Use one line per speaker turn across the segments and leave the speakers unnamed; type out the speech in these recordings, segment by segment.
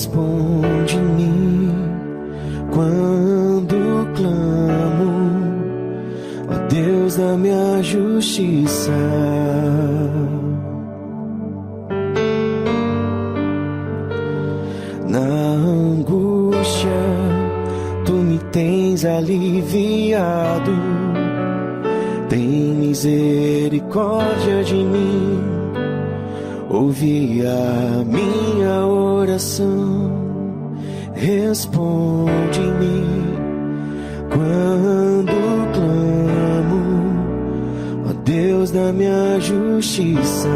responde-me quando clamo, ó Deus da minha justiça. Na angústia, tu me tens aliviado. Tem misericórdia de mim, ouvi a minha oração, responde-me quando clamo, ó Deus da minha justiça.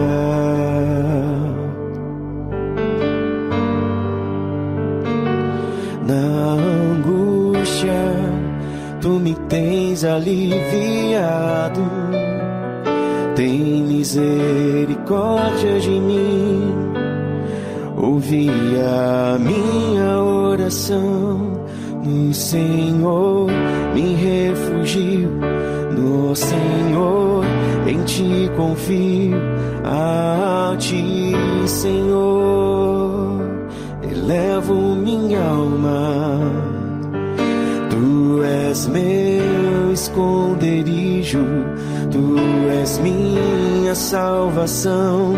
Na angústia, tu me tens aliviado. Tem misericórdia de mim, ouvi a minha oração. No Senhor me refugio, no Senhor em ti confio. A ti, Senhor, elevo minha alma. Tu és meu esconderijo, tu és minha salvação.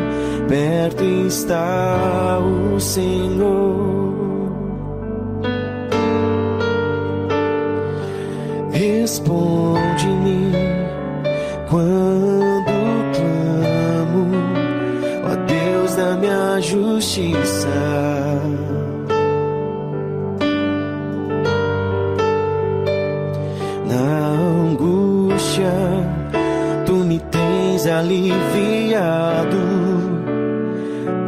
Perto está o Senhor. Responde-me quando clamo, ó Deus da minha justiça. Na angústia, tu me tens aliviado.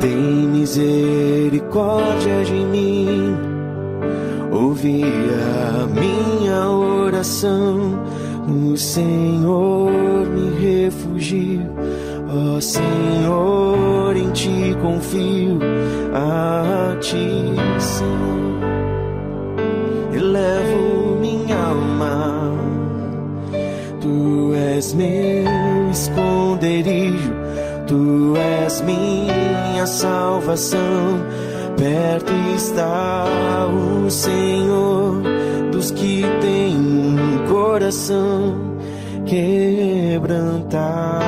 Tem misericórdia de mim, ouvi a minha oração. No Senhor me refugio, ó Senhor, em ti confio. A ti, Senhor, elevo minha alma. Tu és meu esconderijo, tu és minha salvação. Perto está o Senhor dos que têm um coração quebrantado.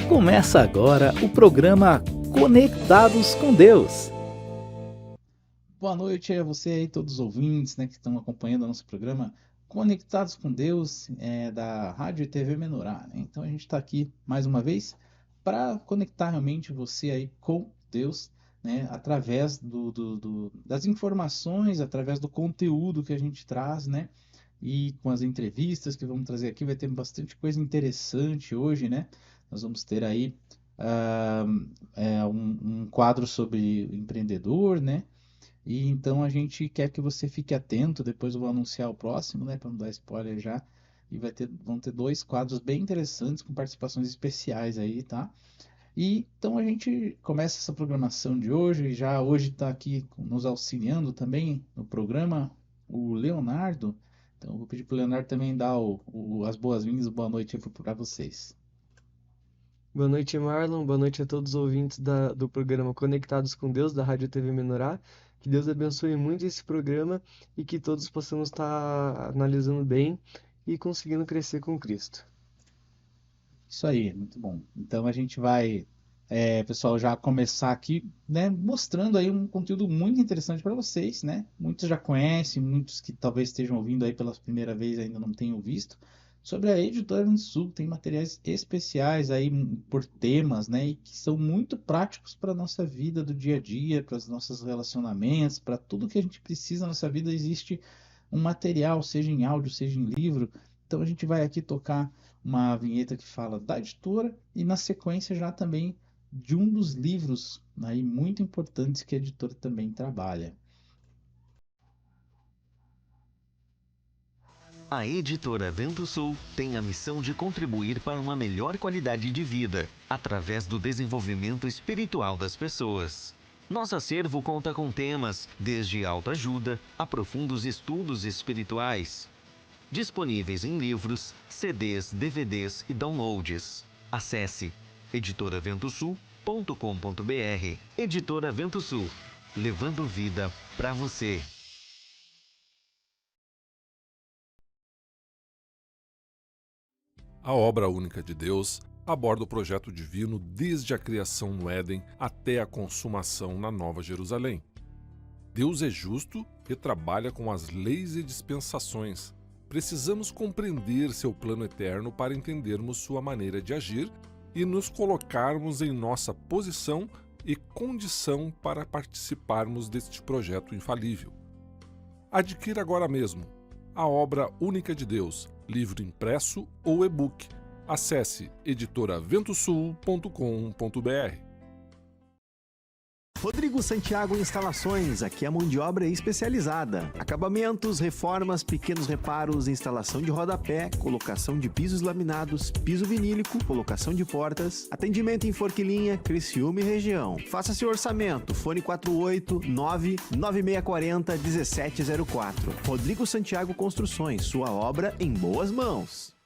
Começa agora o programa Conectados com Deus. Boa noite a você aí, todos os ouvintes, né, que estão acompanhando o nosso programa Conectados com Deus, da Rádio e TV Menorá, né? Então a gente está aqui mais uma vez para conectar realmente você aí com Deus, né, através das informações, através do conteúdo que a gente traz, né? E com as entrevistas que vamos trazer aqui, vai ter bastante coisa interessante hoje, né? Nós vamos ter aí ah, um quadro sobre empreendedor, né? E então a gente quer que você fique atento, depois eu vou anunciar o próximo, né, para não dar spoiler já. E vão ter dois quadros bem interessantes com participações especiais aí, tá? E então a gente começa essa programação de hoje, e já hoje está aqui nos auxiliando também no programa o Leonardo. Então eu vou pedir para o Leonardo também dar as boas-vindas, boa noite para vocês.
Boa noite, Marlon. Boa noite a todos os ouvintes do programa Conectados com Deus, da Rádio TV Menorá. Que Deus abençoe muito esse programa e que todos possamos estar analisando bem e conseguindo crescer com Cristo.
Isso aí, muito bom. Então a gente vai, pessoal, já começar aqui, né, mostrando aí um conteúdo muito interessante para vocês, né? Muitos já conhecem, muitos que talvez estejam ouvindo aí pela primeira vez ainda não tenham visto. Sobre a Editora Unisul, tem materiais especiais aí por temas, né? E que são muito práticos para a nossa vida do dia a dia, para os nossos relacionamentos, para tudo que a gente precisa na nossa vida, existe um material, seja em áudio, seja em livro. Então a gente vai aqui tocar uma vinheta que fala da editora e na sequência já também de um dos livros aí muito importantes que a editora também trabalha.
A Editora Vento Sul tem a missão de contribuir para uma melhor qualidade de vida, através do desenvolvimento espiritual das pessoas. Nosso acervo conta com temas desde autoajuda a profundos estudos espirituais, disponíveis em livros, CDs, DVDs e downloads. Acesse editoraventosul.com.br. Editora Vento Sul, levando vida para você.
A obra única de Deus aborda o projeto divino desde a criação no Éden até a consumação na Nova Jerusalém. Deus é justo e trabalha com as leis e dispensações. Precisamos compreender seu plano eterno para entendermos sua maneira de agir e nos colocarmos em nossa posição e condição para participarmos deste projeto infalível. Adquira agora mesmo a obra única de Deus, livro impresso ou e-book. Acesse editoraventosul.com.br.
Rodrigo Santiago Instalações, aqui a mão de obra é especializada. Acabamentos, reformas, pequenos reparos, instalação de rodapé, colocação de pisos laminados, piso vinílico, colocação de portas, atendimento em Forquilinha, Criciúma e região. Faça seu orçamento, fone 489-9640-1704. Rodrigo Santiago Construções, sua obra em boas mãos.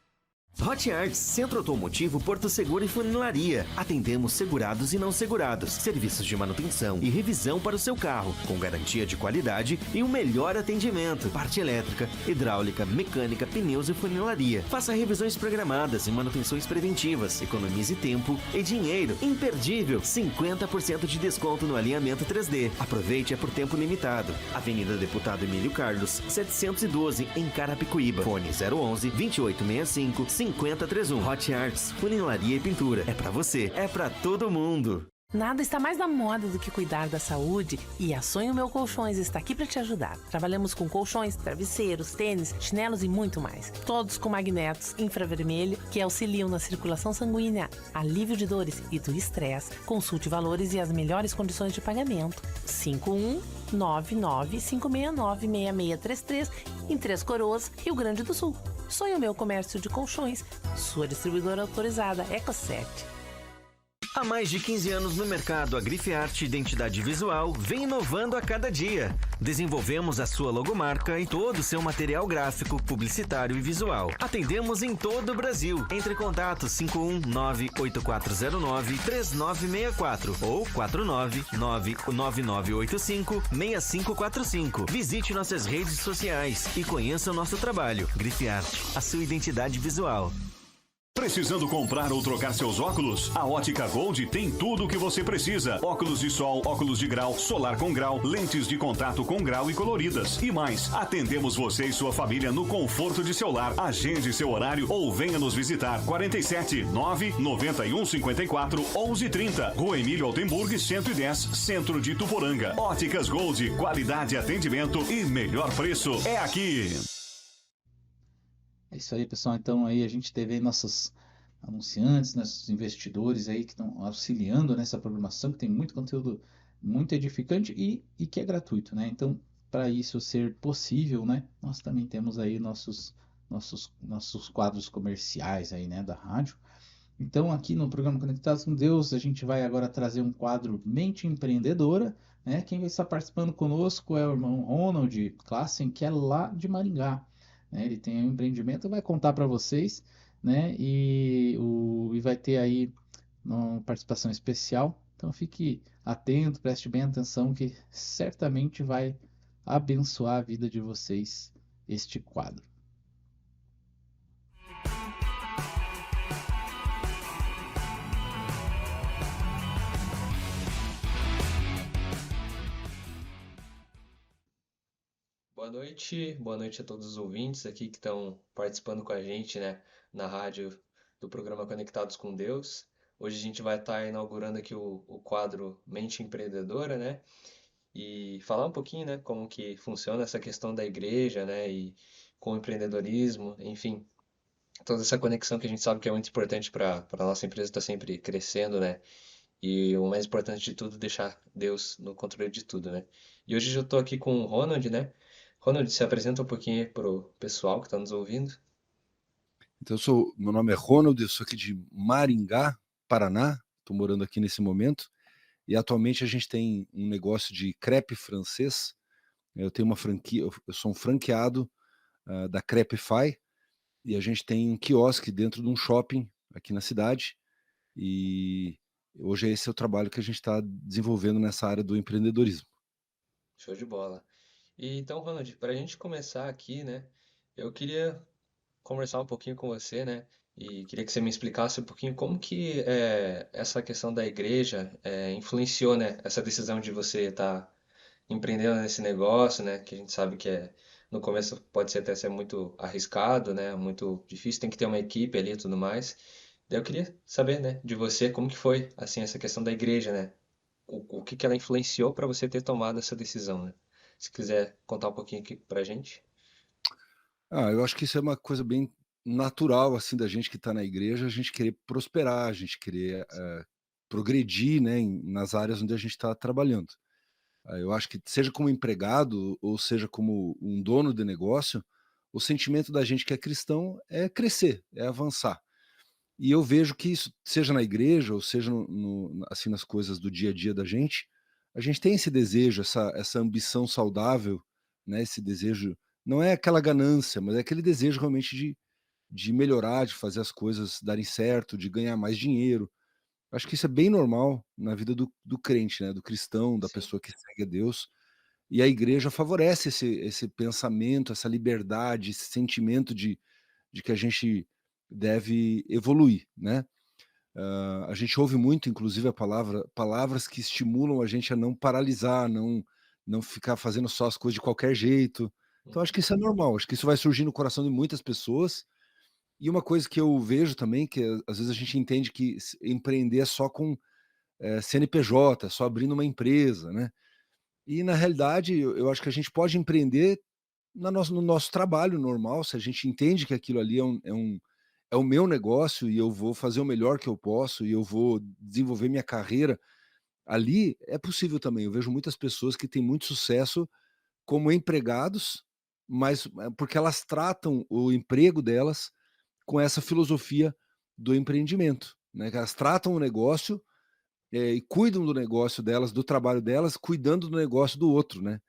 Hot Arts, Centro Automotivo Porto Seguro e Funilaria. Atendemos segurados e não segurados. Serviços de manutenção e revisão para o seu carro, com garantia de qualidade e um melhor atendimento. Parte elétrica, hidráulica, mecânica, pneus e funilaria. Faça revisões programadas e manutenções preventivas. Economize tempo e dinheiro. Imperdível, 50% de desconto no alinhamento 3D. Aproveite, é por tempo limitado. Avenida Deputado Emílio Carlos, 712, em Carapicuíba. Fone 011-2865-5031. Hot Arts, funilaria e pintura. É pra você, é pra todo mundo.
Nada está mais na moda do que cuidar da saúde e a Sonho Meu Colchões está aqui para te ajudar. Trabalhamos com colchões, travesseiros, tênis, chinelos e muito mais. Todos com magnetos infravermelho que auxiliam na circulação sanguínea, alívio de dores e do estresse. Consulte valores e as melhores condições de pagamento. 51995696633 em Três Coroas, Rio Grande do Sul. Sonho Meu Comércio de Colchões, sua distribuidora autorizada Eco7.
Há mais de 15 anos no mercado, a Grife Arte Identidade Visual vem inovando a cada dia. Desenvolvemos a sua logomarca e todo o seu material gráfico, publicitário e visual. Atendemos em todo o Brasil. Entre em contato 519-8409-3964 ou 499-9985-6545. Visite nossas redes sociais e conheça o nosso trabalho. Grife Arte, a sua identidade visual.
Precisando comprar ou trocar seus óculos? A Ótica Gold tem tudo o que você precisa. Óculos de sol, óculos de grau, solar com grau, lentes de contato com grau e coloridas. E mais, atendemos você e sua família no conforto de seu lar. Agende seu horário ou venha nos visitar. 47 9 91 54 11 30. Rua Emílio Altenburg, 110, Centro de Ituporanga. Óticas Gold, qualidade, atendimento e melhor preço é aqui.
É isso aí, pessoal. Então aí a gente teve aí nossos anunciantes, nossos investidores aí que estão auxiliando nessa programação, que tem muito conteúdo muito edificante e que é gratuito, né? Então, para isso ser possível, né, nós também temos aí nossos quadros comerciais aí, né, da rádio. Então, aqui no programa Conectados com Deus, a gente vai agora trazer um quadro Mente Empreendedora, né? Quem vai estar participando conosco é o irmão Ronald Klassen, que é lá de Maringá, né? Ele tem um empreendimento, vai contar para vocês, né? E vai ter aí uma participação especial. Então, fique atento, preste bem atenção, que certamente vai abençoar a vida de vocês este quadro.
Boa noite a todos os ouvintes aqui que estão participando com a gente, né, na rádio do programa Conectados com Deus. Hoje a gente vai estar inaugurando aqui o quadro Mente Empreendedora, né, e falar um pouquinho, né, como que funciona essa questão da igreja, né, e com o empreendedorismo, enfim, toda essa conexão que a gente sabe que é muito importante para a nossa empresa estar sempre crescendo, né, e o mais importante de tudo, deixar Deus no controle de tudo, né. E hoje eu estou aqui com o Ronald, né. Ronald, se apresenta um pouquinho aí pro pessoal que está nos ouvindo.
Então, meu nome é Ronald, eu sou aqui de Maringá, Paraná, estou morando aqui nesse momento, e atualmente a gente tem um negócio de crepe francês. Eu tenho uma franquia, eu sou um franqueado da Crepify, e a gente tem um quiosque dentro de um shopping aqui na cidade, e hoje esse é o trabalho que a gente está desenvolvendo nessa área do empreendedorismo.
Show de bola. E então, Ronald, para a gente começar aqui, né, eu queria conversar um pouquinho com você, né, e queria que você me explicasse um pouquinho como que essa questão da igreja influenciou, né, essa decisão de você estar empreendendo nesse negócio, né, que a gente sabe que no começo pode ser até ser muito arriscado, né, muito difícil, tem que ter uma equipe ali e tudo mais. Daí eu queria saber, né, de você como que foi, assim, essa questão da igreja, né, o que que ela influenciou para você ter tomado essa decisão, né? Se quiser contar um pouquinho aqui pra gente.
Eu acho que isso é uma coisa bem natural, assim, da gente que está na igreja, a gente querer prosperar, a gente querer progredir, né, nas áreas onde a gente está trabalhando. Eu acho que seja como empregado ou seja como um dono de negócio, o sentimento da gente que é cristão é crescer, é avançar. E eu vejo que isso, seja na igreja ou seja assim, nas coisas do dia a dia da gente, a gente tem esse desejo, essa ambição saudável, né, esse desejo, não é aquela ganância, mas é aquele desejo realmente de melhorar, de fazer as coisas darem certo, de ganhar mais dinheiro. Acho que isso é bem normal na vida do crente, né, do cristão, da
Sim,
pessoa que segue a Deus. E a igreja favorece esse pensamento, essa liberdade, esse sentimento de que a gente deve evoluir, né? A gente ouve muito, inclusive, palavras que estimulam a gente a não paralisar, não ficar fazendo só as coisas de qualquer jeito. Então, acho que isso é normal, acho que isso vai surgir no coração de muitas pessoas. E uma coisa que eu vejo também, que às vezes a gente entende que empreender é só com CNPJ, é só abrindo uma empresa, né? E na realidade, eu acho que a gente pode empreender no nosso trabalho normal, se a gente entende que aquilo ali é o meu negócio e eu vou fazer o melhor que eu posso e eu vou desenvolver minha carreira ali, é possível também. Eu vejo muitas pessoas que têm muito sucesso como empregados, mas porque elas tratam o emprego delas com essa filosofia do empreendimento, né? Elas tratam o negócio e cuidam do negócio delas, do trabalho delas, cuidando do negócio do outro, né?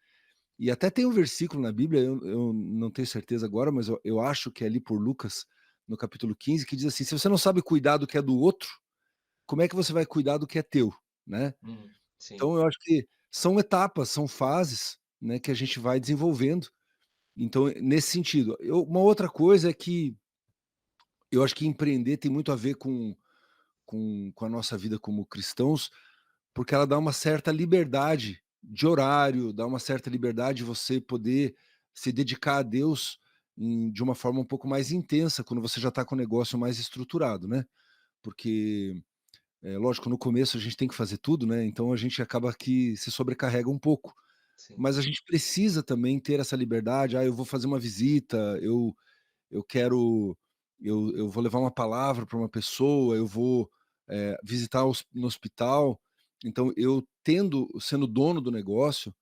E até tem um versículo na Bíblia, eu não tenho certeza agora, mas eu acho que é ali por Lucas, no capítulo 15, que diz assim: se você não sabe cuidar do que é do outro, como é que você vai cuidar do que é teu, né?
sim,
Então eu acho que são etapas, são fases, né, que a gente vai desenvolvendo. Então, nesse sentido, uma outra coisa é que eu acho que empreender tem muito a ver com a nossa vida como cristãos, porque ela dá uma certa liberdade de horário, dá uma certa liberdade de você poder se dedicar a Deus de uma forma um pouco mais intensa, quando você já está com o negócio mais estruturado, né? Porque, lógico, no começo a gente tem que fazer tudo, né? Então a gente acaba que se sobrecarrega um pouco.
Sim.
Mas a gente precisa também ter essa liberdade. Eu vou fazer uma visita, eu quero, eu vou levar uma palavra para uma pessoa, eu vou visitar no hospital. Então, sendo dono do negócio,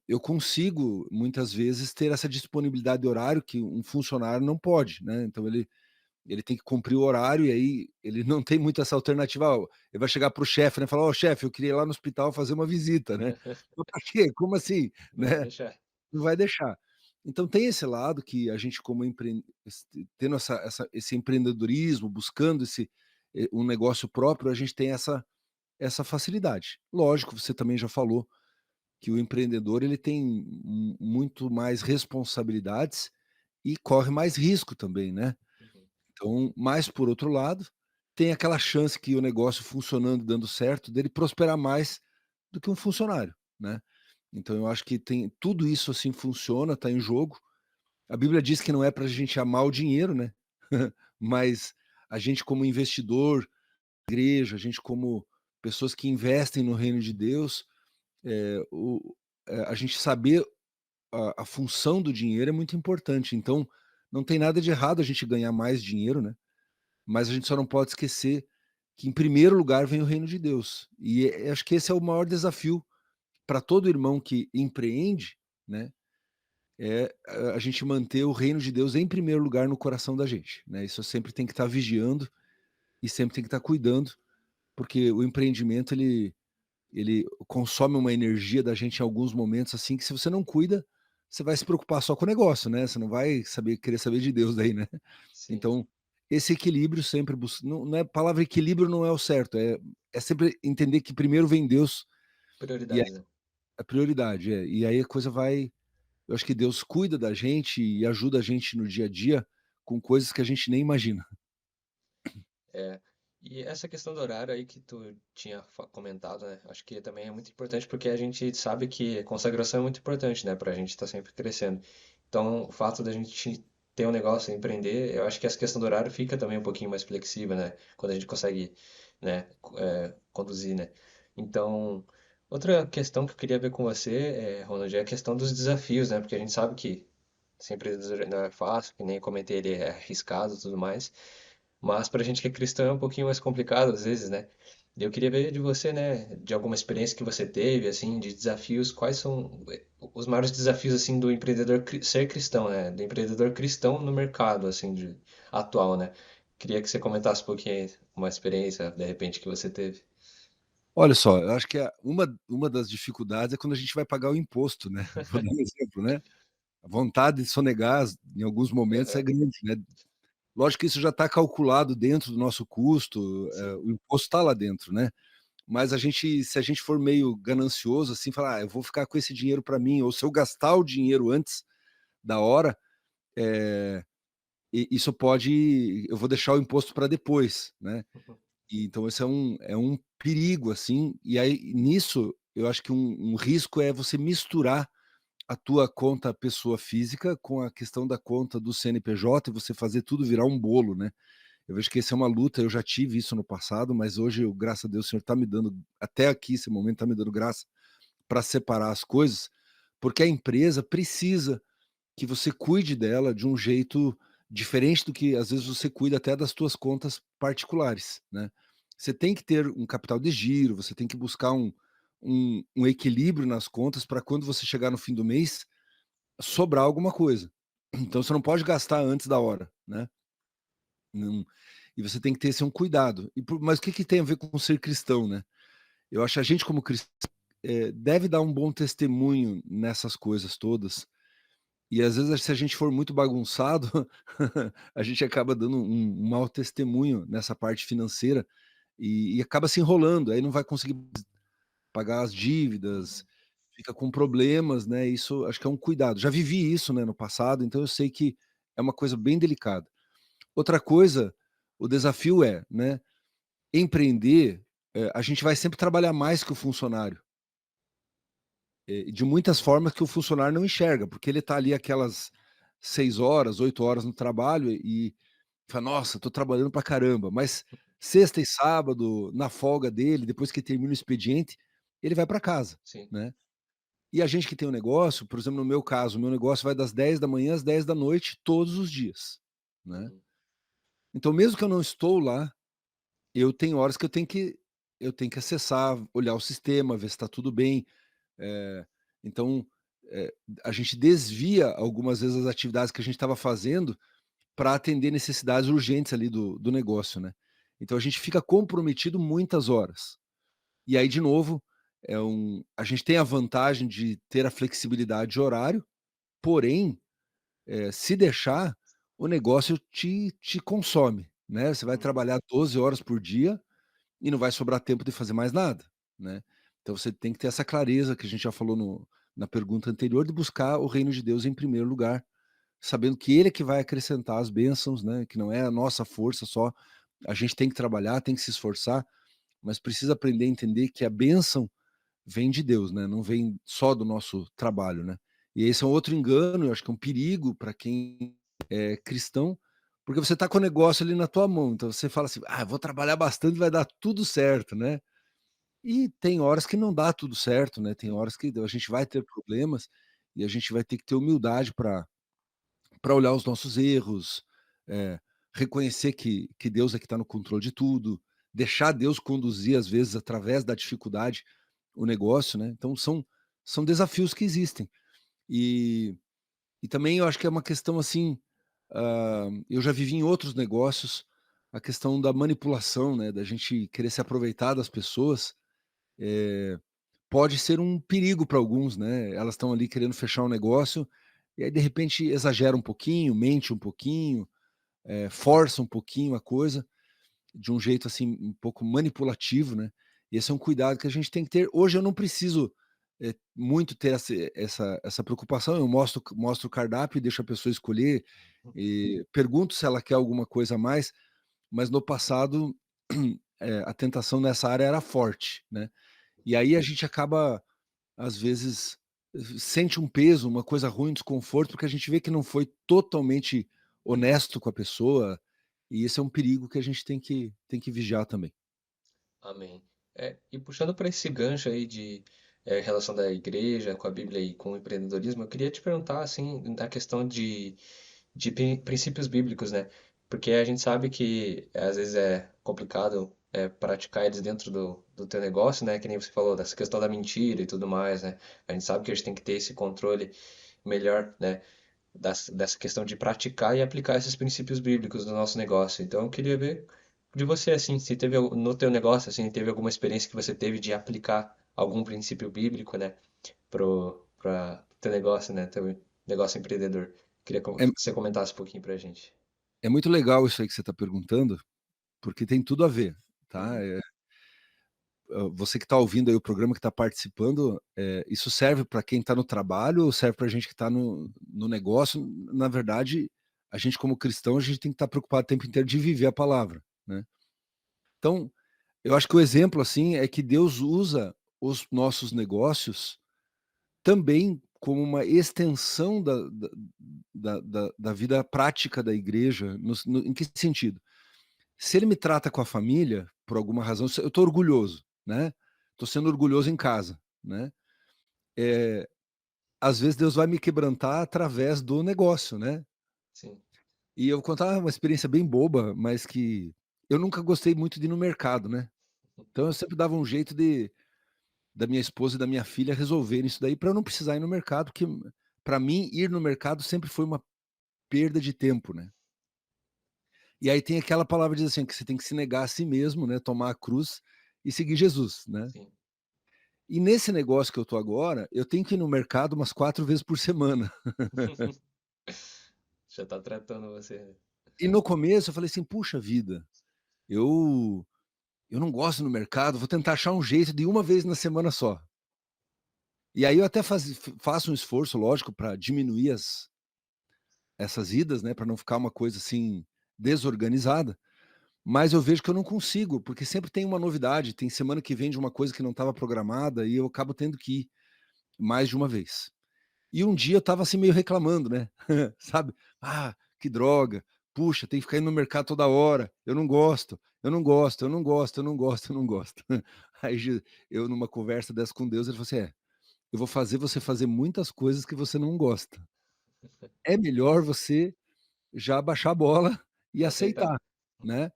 eu consigo muitas vezes ter essa disponibilidade de horário que um funcionário não pode, né? Então ele tem que cumprir o horário e aí ele não tem muito essa alternativa. Ele vai chegar para o chefe, né? Falar, chefe, eu queria ir lá no hospital fazer uma visita, né? Para quê? Como assim?
Não vai
Né?
deixar.
Não vai deixar. Então tem esse lado que a gente como tendo esse empreendedorismo, buscando um negócio próprio, a gente tem essa facilidade. Lógico, você também já falou que o empreendedor ele tem muito mais responsabilidades e corre mais risco também, né?
Uhum.
Então, mas por outro lado, tem aquela chance que o negócio funcionando, dando certo, dele prosperar mais do que um funcionário, né? Então eu acho que tem tudo isso assim funciona, está em jogo. A Bíblia diz que não é para a gente amar o dinheiro, né? Mas a gente como investidor, igreja, a gente como pessoas que investem no reino de Deus, a gente saber a função do dinheiro é muito importante. Então não tem nada de errado a gente ganhar mais dinheiro, né? Mas a gente só não pode esquecer que em primeiro lugar vem o reino de Deus. E acho que esse é o maior desafio para todo irmão que empreende, né? É a gente manter o reino de Deus em primeiro lugar no coração da gente, né? Isso sempre tem que estar vigiando e sempre tem que estar cuidando, porque o empreendimento ele consome uma energia da gente em alguns momentos assim que se você não cuida, você vai se preocupar só com o negócio, né? Você não vai querer saber de Deus daí, né?
Sim.
Então, esse equilíbrio sempre não é a palavra equilíbrio não é o certo, é sempre entender que primeiro vem Deus e aí
Prioridades, né?
a prioridade, e aí a coisa vai. Eu acho que Deus cuida da gente e ajuda a gente no dia a dia com coisas que a gente nem imagina.
É. E essa questão do horário aí que tu tinha comentado, né? Acho que também é muito importante porque a gente sabe que consagração é muito importante, né? Pra gente estar sempre crescendo. Então, o fato da gente ter um negócio, empreender, eu acho que essa questão do horário fica também um pouquinho mais flexível, né? Quando a gente consegue, né, conduzir, né? Então, outra questão que eu queria ver com você, Ronald, é a questão dos desafios, né? Porque a gente sabe que sempre não é fácil, que nem eu comentei, ele é arriscado e tudo mais. Mas pra gente que é cristão é um pouquinho mais complicado às vezes, né? E eu queria ver de você, né, de alguma experiência que você teve, assim, de desafios, quais são os maiores desafios, assim, do empreendedor ser cristão, né? Do empreendedor cristão no mercado, assim, atual, né? Queria que você comentasse um pouquinho aí, uma experiência, de repente, que você teve.
Olha só, eu acho que uma das dificuldades é quando a gente vai pagar o imposto, né? Vou dar um exemplo, né? A vontade de sonegar em alguns momentos é
Aham,
grande, né? Lógico que isso já está calculado dentro do nosso custo,
sim.
o imposto está lá dentro, né? Mas se a gente for meio ganancioso, assim, falar, eu vou ficar com esse dinheiro para mim, ou se eu gastar o dinheiro antes da hora, eh, isso eu vou deixar o imposto para depois, né?
Uhum.
E então esse é um perigo, assim, e aí nisso eu acho que um risco é você misturar a tua conta pessoa física com a questão da conta do CNPJ e você fazer tudo virar um bolo, né? Eu vejo que essa é uma luta, eu já tive isso no passado, mas hoje, graças a Deus, o Senhor está me dando, até aqui, esse momento, está me dando graça para separar as coisas, porque a empresa precisa que você cuide dela de um jeito diferente do que às vezes você cuida até das tuas contas particulares, né? Você tem que ter um capital de giro, você tem que buscar um equilíbrio nas contas para quando você chegar no fim do mês, sobrar alguma coisa. Então você não pode gastar antes da hora, né? Não, e você tem que ter esse um cuidado. Mas o que tem a ver com ser cristão, né? Eu acho que a gente como cristão deve dar um bom testemunho nessas coisas todas, e às vezes, se a gente for muito bagunçado, a gente acaba dando um mau testemunho nessa parte financeira e acaba se enrolando, aí não vai conseguir pagar as dívidas,
Uhum.
fica com problemas, né? Isso acho que é um cuidado. Já vivi isso, né, no passado, então eu sei que é uma coisa bem delicada. Outra coisa, o desafio é, né, empreender, a gente vai sempre trabalhar mais que o funcionário. De muitas formas que o funcionário não enxerga, porque ele está ali aquelas 6 horas, 8 horas no trabalho e fala: "Nossa, estou trabalhando pra caramba", mas sexta e sábado, na folga dele, depois que termina o expediente, ele vai para casa,
Sim.
né. E a gente que tem um negócio, por exemplo, no meu caso, o meu negócio vai das 10 da manhã às 10 da noite, todos os dias, né.
Uhum.
Então mesmo que eu não estou lá, eu tenho horas que eu tenho que acessar, olhar o sistema, ver se está tudo bem. Eh, então, eh, a gente desvia algumas vezes as atividades que a gente estava fazendo para atender necessidades urgentes ali do negócio, né. Então a gente fica comprometido muitas horas. E aí, de novo, a gente tem a vantagem de ter a flexibilidade de horário, porém, se deixar, o negócio te consome, né. Você vai
Uhum.
trabalhar 12 horas por dia e não vai sobrar tempo de fazer mais nada, né. Então você tem que ter essa clareza que a gente já falou na pergunta anterior, de buscar o reino de Deus em primeiro lugar, sabendo que ele é que vai acrescentar as bênçãos, né, que não é a nossa força só, a gente tem que trabalhar, tem que se esforçar, mas precisa aprender a entender que a bênção vem de Deus, né, não vem só do nosso trabalho, né. E esse é um outro engano, eu acho que é um perigo para quem é cristão, porque você está com o negócio ali na tua mão, então você fala assim: "Ah, vou trabalhar bastante, vai dar tudo certo", né. E tem horas que não dá tudo certo, né, tem horas que a gente vai ter problemas, e a gente vai ter que ter humildade para olhar os nossos erros, eh, reconhecer que Deus é que está no controle de tudo, deixar Deus conduzir, às vezes, através da dificuldade, o negócio, né. Então são desafios que existem. E também eu acho que é uma questão, assim, eu já vivi em outros negócios, a questão da manipulação, né, da gente querer se aproveitar das pessoas, pode ser um perigo para alguns, né. Elas estão ali querendo fechar um negócio, e aí de repente exagera um pouquinho, mente um pouquinho, força um pouquinho a coisa, de um jeito, assim, um pouco manipulativo, né. E esse é um cuidado que a gente tem que ter. Hoje eu não preciso, muito ter essa preocupação, eu mostro o cardápio e deixo a pessoa escolher, e pergunto se ela quer alguma coisa a mais, mas no passado, a tentação nessa área era forte, né. E aí a gente acaba, às vezes, sente um peso, uma coisa ruim, um desconforto, porque a gente vê que não foi totalmente honesto com a pessoa, e esse é um perigo que a gente tem que vigiar também.
Amém. E puxando para esse gancho aí de relação da igreja com a Bíblia e com o empreendedorismo, eu queria te perguntar assim da questão de princípios bíblicos, né? Porque a gente sabe que às vezes é complicado praticar eles dentro do teu negócio, né? Que nem você falou, dessa questão da mentira e tudo mais, né? A gente sabe que a gente tem que ter esse controle melhor, né? Dessa questão de praticar e aplicar esses princípios bíblicos no nosso negócio. Então, eu queria ver de você, assim, se teve no teu negócio, assim, teve alguma experiência que você teve de aplicar algum princípio bíblico, né, para teu negócio, né, teu negócio empreendedor. Queria
É
que você comentasse um pouquinho pra gente.
é muito legal isso aí que você está perguntando, porque tem tudo a ver, tá.
Uhum.
Você que está ouvindo aí o programa, que está participando, isso serve para quem está no trabalho ou serve para a gente que está no negócio? Na verdade, a gente como cristão, a gente tem que estar preocupado o tempo inteiro de viver a palavra, né. Então, eu acho que o exemplo, assim, é que Deus usa os nossos negócios também como uma extensão da vida prática da igreja, em que sentido? Se ele me trata com a família, por alguma razão, se eu estou orgulhoso, né, estou sendo orgulhoso em casa, né, eh, às vezes Deus vai me quebrantar através do negócio, né.
Sim.
E eu vou contar uma experiência bem boba, mas que eu nunca gostei muito de ir no mercado, né. Então eu sempre dava um jeito da minha esposa e da minha filha resolverem isso daí, para eu não precisar ir no mercado, porque para mim ir no mercado sempre foi uma perda de tempo, né. E aí tem aquela palavra que diz assim, que você tem que se negar a si mesmo, né, tomar a cruz e seguir Jesus, né.
Sim.
E nesse negócio que eu tô agora, eu tenho que ir no mercado umas 4 vezes por semana.
Já tá tratando você, né?
E no começo eu falei assim: "Puxa vida, eu eu não gosto de ir no mercado, vou tentar achar um jeito de ir uma vez na semana só". E aí eu até faço um esforço, lógico, para diminuir essas idas, né, para não ficar uma coisa assim desorganizada, mas eu vejo que eu não consigo, porque sempre tem uma novidade, tem semana que vem de uma coisa que não estava programada e eu acabo tendo que ir mais de uma vez. E um dia eu estava assim meio reclamando, né? Sabe? Ah, que droga. Puxa, tem que ficar indo no mercado toda hora. Eu não gosto, eu não gosto, eu não gosto, eu não gosto, eu não gosto. Aí eu, numa conversa dessa com Deus, ele falou assim: eu vou fazer você fazer muitas coisas que você não gosta. É melhor você já baixar a bola e
Aceitar.
aceitar, né?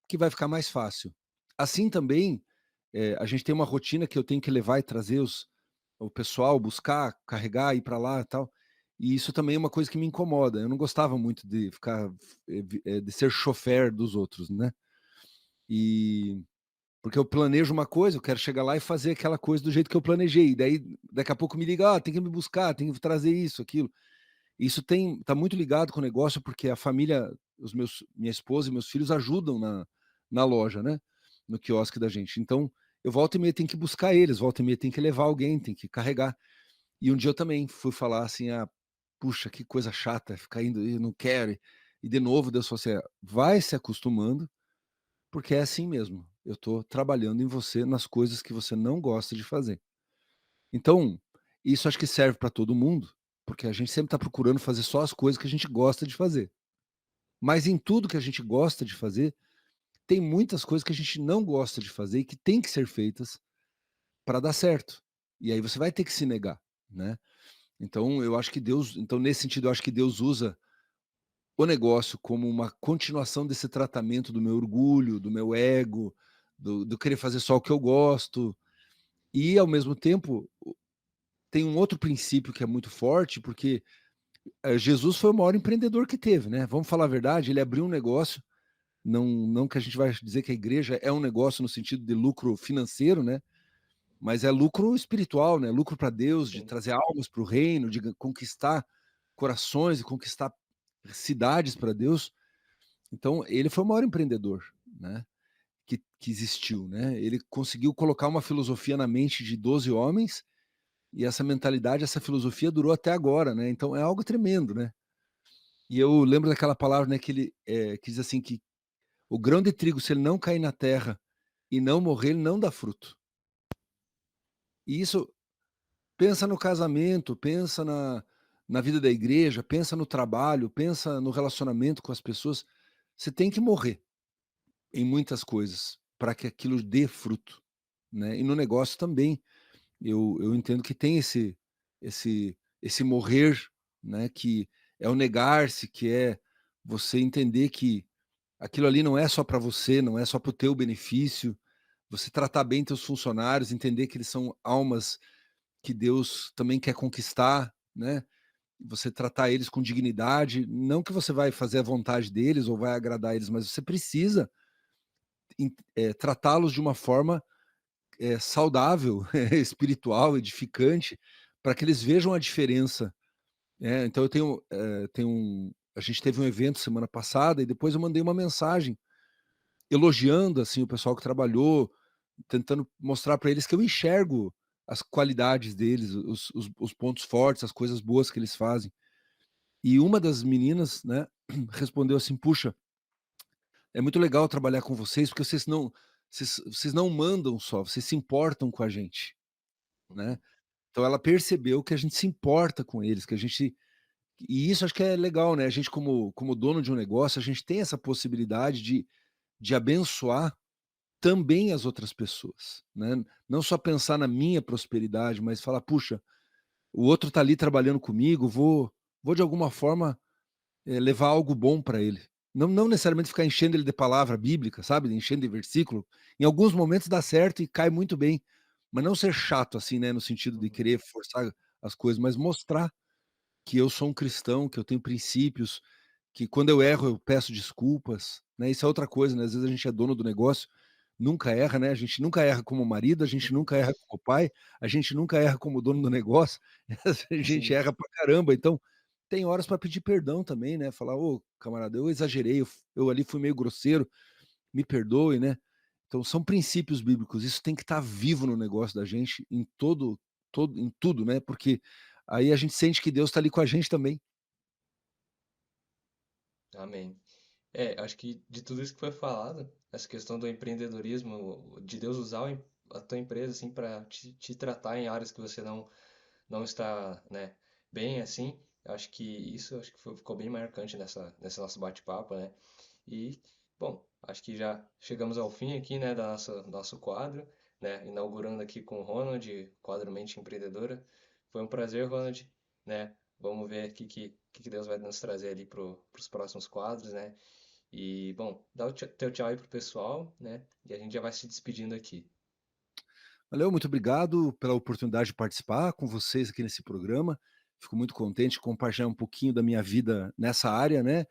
Que vai ficar mais fácil. Assim também, a gente tem uma rotina que eu tenho que levar e trazer o pessoal, buscar, carregar, ir para lá e tal. E isso também é uma coisa que me incomoda. Eu não gostava muito de ficar, de ser chofer dos outros, né? E porque eu planejo uma coisa, eu quero chegar lá e fazer aquela coisa do jeito que eu planejei. E daí, daqui a pouco me liga, tem que me buscar, tem que trazer isso, aquilo. Isso tá muito ligado com o negócio, porque a família, minha esposa e meus filhos ajudam na loja, né? No quiosque da gente. Então, eu volta e meia tenho que buscar eles, volta e meia tenho que levar alguém, tem que carregar. E um dia eu também fui falar assim: puxa, que coisa chata, ficar indo, eu não quero. E de novo, Deus falou assim: vai se acostumando, porque é assim mesmo. Eu estou trabalhando em você nas coisas que você não gosta de fazer. Então, isso acho que serve para todo mundo, porque a gente sempre está procurando fazer só as coisas que a gente gosta de fazer. Mas em tudo que a gente gosta de fazer, tem muitas coisas que a gente não gosta de fazer e que tem que ser feitas para dar certo. E aí você vai ter que se negar, né? Então, nesse sentido, eu acho que Deus usa o negócio como uma continuação desse tratamento do meu orgulho, do meu ego, do querer fazer só o que eu gosto. E, ao mesmo tempo, tem um outro princípio que é muito forte, porque Jesus foi o maior empreendedor que teve, né? Vamos falar a verdade, ele abriu um negócio, não que a gente vai dizer que a igreja é um negócio no sentido de lucro financeiro, né? Mas é lucro espiritual, né? Lucro para Deus, de
Sim.
trazer almas para o reino, de conquistar corações e conquistar cidades para Deus. Então, ele foi o maior empreendedor, né? Que existiu, né? Ele conseguiu colocar uma filosofia na mente de 12 homens e essa mentalidade, essa filosofia durou até agora, né? Então é algo tremendo, né? E eu lembro daquela palavra, né, que diz assim que o grão de trigo, se ele não cair na terra e não morrer, ele não dá fruto. E isso, pensa no casamento, pensa na vida da igreja, pensa no trabalho, pensa no relacionamento com as pessoas. Você tem que morrer em muitas coisas para que aquilo dê fruto, né? E no negócio também, eu entendo que tem esse morrer, né? Que é o negar-se, que é você entender que aquilo ali não é só para você, não é só para o teu benefício, você tratar bem teus funcionários, entender que eles são almas que Deus também quer conquistar, né? Você tratar eles com dignidade, não que você vai fazer a vontade deles ou vai agradar eles, mas você precisa tratá-los de uma forma saudável, espiritual, edificante, para que eles vejam a diferença. Então eu a gente teve um evento semana passada e depois eu mandei uma mensagem elogiando assim o pessoal que trabalhou, tentando mostrar para eles que eu enxergo as qualidades deles, os pontos fortes, as coisas boas que eles fazem. E uma das meninas, né, respondeu assim: puxa, é muito legal trabalhar com vocês, porque vocês não mandam só, vocês se importam com a gente, né? Então ela percebeu que a gente se importa com eles, que a gente e isso acho que é legal, né? A gente como dono de um negócio, a gente tem essa possibilidade de abençoar também as outras pessoas, né? Não só pensar na minha prosperidade, mas falar: puxa, o outro tá ali trabalhando comigo, vou de alguma forma levar algo bom para ele. Não necessariamente ficar enchendo ele de palavra bíblica, sabe? Enchendo de versículo. Em alguns momentos dá certo e cai muito bem, mas não ser chato assim, né? No sentido de querer forçar as coisas, mas mostrar que eu sou um cristão, que eu tenho princípios, que quando eu erro eu peço desculpas, né? Isso é outra coisa, né? Às vezes a gente é dono do negócio, nunca erra, né? A gente nunca erra como marido, a gente nunca erra como pai, a gente nunca erra como dono do negócio, a gente
Sim.
erra pra caramba. Então, tem horas para pedir perdão também, né? Falar: ô, camarada, eu exagerei, eu ali fui meio grosseiro, me perdoe, né? Então, são princípios bíblicos, isso tem que estar vivo no negócio da gente, em tudo, né? Porque aí a gente sente que Deus está ali com a gente também.
Amém. Acho que de tudo isso que foi falado, essa questão do empreendedorismo, de Deus usar a tua empresa assim para te tratar em áreas que você não está, né, bem assim, acho que isso ficou bem marcante nesse nosso bate-papo, né? E, bom, acho que já chegamos ao fim aqui, né, do nosso quadro, né, inaugurando aqui com o Ronald, quadro Mente Empreendedora. Foi um prazer, Ronald, né? Vamos ver aqui que Deus vai nos trazer ali pros próximos quadros, né? E, bom, dá o teu tchau aí pro pessoal, né? E a gente já vai se despedindo aqui.
Valeu, muito obrigado pela oportunidade de participar com vocês aqui nesse programa. Fico muito contente de compartilhar um pouquinho da minha vida nessa área, né?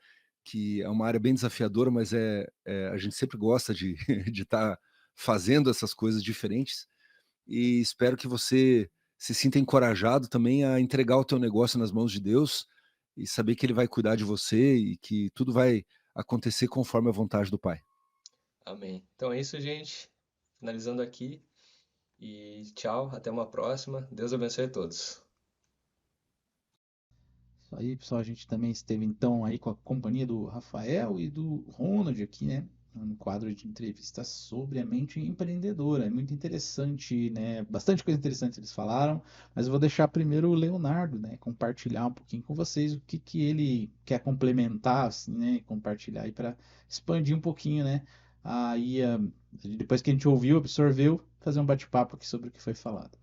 Que é uma área bem desafiadora, mas a gente sempre gosta de de estar fazendo essas coisas diferentes. E espero que você se sinta encorajado também a entregar o teu negócio nas mãos de Deus e saber que Ele vai cuidar de você e que tudo vai acontecer conforme a vontade do Pai.
Amém. Então é isso, gente. Finalizando aqui. E tchau, até uma próxima. Deus abençoe a todos.
Isso aí, pessoal, a gente também esteve então aí com a companhia do Rafael e do Ronald aqui, né? Um quadro de entrevistas sobre a mente empreendedora. É muito interessante, né? Bastante coisa interessante eles falaram, mas eu vou deixar primeiro o Leonardo, né? Compartilhar um pouquinho com vocês o que ele quer complementar, assim, né? Compartilhar aí para expandir um pouquinho, né? Aí, depois que a gente ouviu, absorveu, fazer um bate-papo aqui sobre o que foi falado.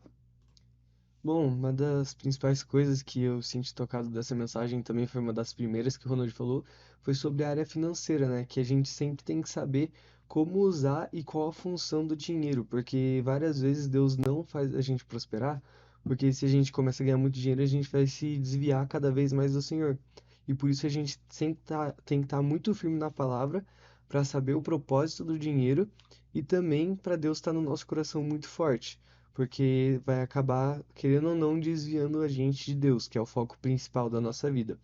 Bom, uma das principais coisas que eu senti tocado dessa mensagem também foi uma das primeiras que o Ronald falou, foi sobre a área financeira, né? Que a gente sempre tem que saber como usar e qual a função do dinheiro, porque várias vezes Deus não faz a gente prosperar, porque se a gente começa a ganhar muito dinheiro, a gente vai se desviar cada vez mais do Senhor. E por isso a gente tem que estar muito firme na palavra para saber o propósito do dinheiro e também para Deus estar no nosso coração muito forte porque vai acabar, querendo ou não, desviando a gente de Deus, que é o foco principal da nossa vida.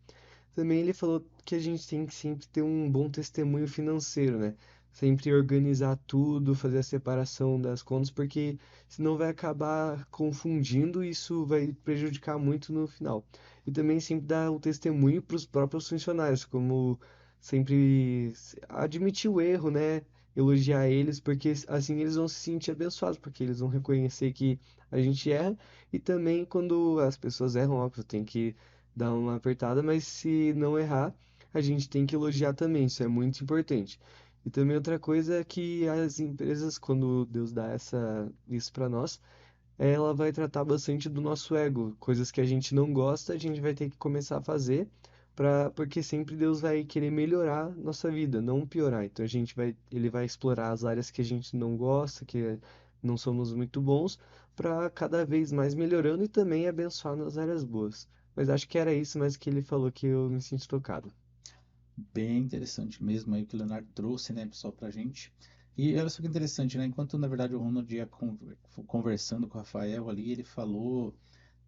Também ele falou que a gente tem que sempre ter um bom testemunho financeiro, né? Sempre organizar tudo, fazer a separação das contas, porque senão vai acabar confundindo e isso vai prejudicar muito no final. E também sempre dar o testemunho para os próprios funcionários, como sempre admitir o erro, né? Elogiar eles, porque assim eles vão se sentir abençoados, porque eles vão reconhecer que a gente erra. E também quando as pessoas erram, óbvio, tem que dar uma apertada, mas se não errar, a gente tem que elogiar também, isso é muito importante. E também outra coisa é que as empresas, quando Deus dá isso para nós, ela vai tratar bastante do nosso ego, coisas que a gente não gosta, a gente vai ter que começar a fazer, porque sempre Deus vai querer melhorar nossa vida, não piorar. Então ele vai explorar as áreas que a gente não gosta, que não somos muito bons, para cada vez mais melhorando e também abençoar nas áreas boas. Mas acho que era isso mais que ele falou que eu me senti tocado.
Bem interessante mesmo aí o que o Leonardo trouxe, né, pessoal, pra gente. E olha só que interessante, né? Enquanto, na verdade, o Ronald ia conversando com o Rafael ali, ele falou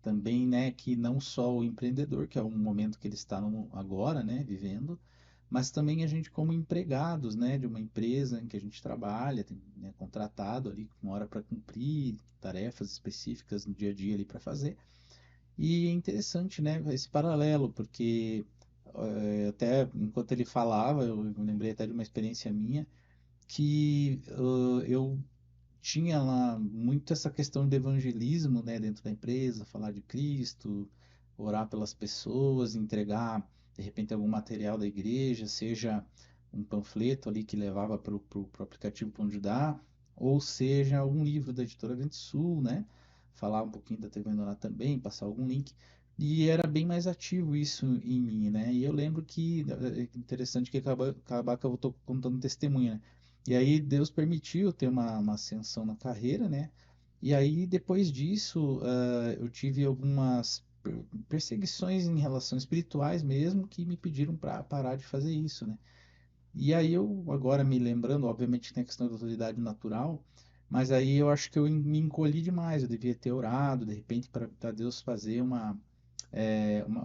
também, né, que não só o empreendedor, que é o momento que ele está agora, né, vivendo, mas também a gente como empregados, né, de uma empresa em que a gente trabalha, tem, né, contratado ali com hora para cumprir, tarefas específicas no dia a dia ali para fazer. E é interessante, né, esse paralelo, porque até enquanto ele falava, eu lembrei até de uma experiência minha, que eu tinha lá muito essa questão de evangelismo, né, dentro da empresa, falar de Cristo, orar pelas pessoas, entregar, de repente, algum material da igreja, seja um panfleto ali que levava para o aplicativo para onde dá, ou seja, algum livro da editora Vento Sul, né, falar um pouquinho da TV Menor também, passar algum link, e era bem mais ativo isso em mim, né, e eu lembro que, é interessante que acabar que eu estou contando testemunha, né, e aí Deus permitiu ter uma ascensão na carreira, né? E aí depois disso eu tive algumas perseguições em relação espirituais mesmo que me pediram para parar de fazer isso, né? E aí eu agora me lembrando, obviamente tem a questão da autoridade natural, mas aí eu acho que eu me encolhi demais, eu devia ter orado de repente para Deus fazer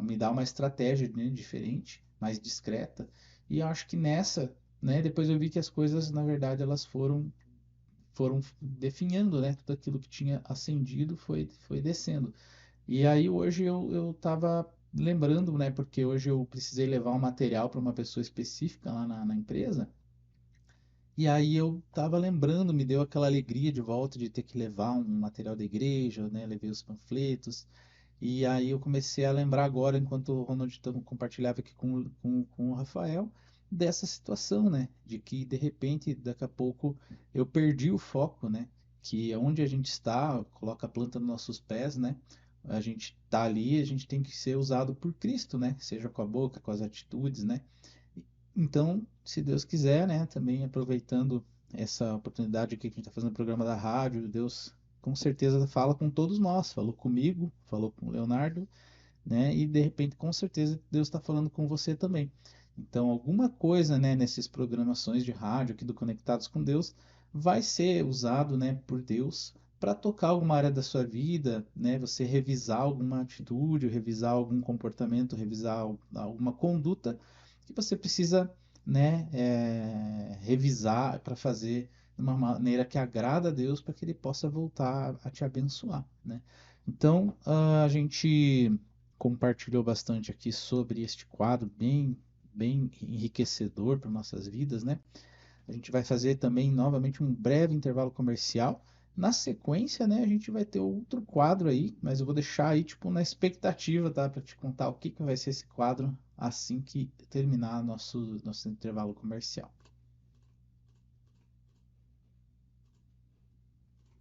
me dar uma estratégia, né, diferente, mais discreta. E eu acho que nessa, né, depois eu vi que as coisas, na verdade, elas foram definhando, né, tudo aquilo que tinha acendido foi descendo. E aí hoje eu estava lembrando, né, porque hoje eu precisei levar um material para uma pessoa específica lá na empresa, e aí eu estava lembrando, me deu aquela alegria de volta de ter que levar um material da igreja, né, levei os panfletos, e aí eu comecei a lembrar agora, enquanto o Ronald compartilhava aqui com o Rafael, dessa situação, né, de que de repente, daqui a pouco, eu perdi o foco, né, que é onde a gente está, coloca a planta nos nossos pés, né, a gente está ali, a gente tem que ser usado por Cristo, né, seja com a boca, com as atitudes, né. Então, se Deus quiser, né, também aproveitando essa oportunidade aqui que a gente está fazendo o programa da rádio, Deus com certeza fala com todos nós, falou comigo, falou com o Leonardo, né, e de repente com certeza Deus está falando com você também. Então, alguma coisa, né, nessas programações de rádio aqui do Conectados com Deus vai ser usado, né, por Deus para tocar alguma área da sua vida, né, você revisar alguma atitude, revisar algum comportamento, revisar alguma conduta que você precisa, né, revisar para fazer de uma maneira que agrada a Deus para que Ele possa voltar a te abençoar, né? Então, a gente compartilhou bastante aqui sobre este quadro bem enriquecedor para nossas vidas, né? A gente vai fazer também novamente um breve intervalo comercial. Na sequência, né, a gente vai ter outro quadro aí, mas eu vou deixar aí tipo na expectativa, tá, para te contar o que vai ser esse quadro assim que terminar nosso intervalo comercial.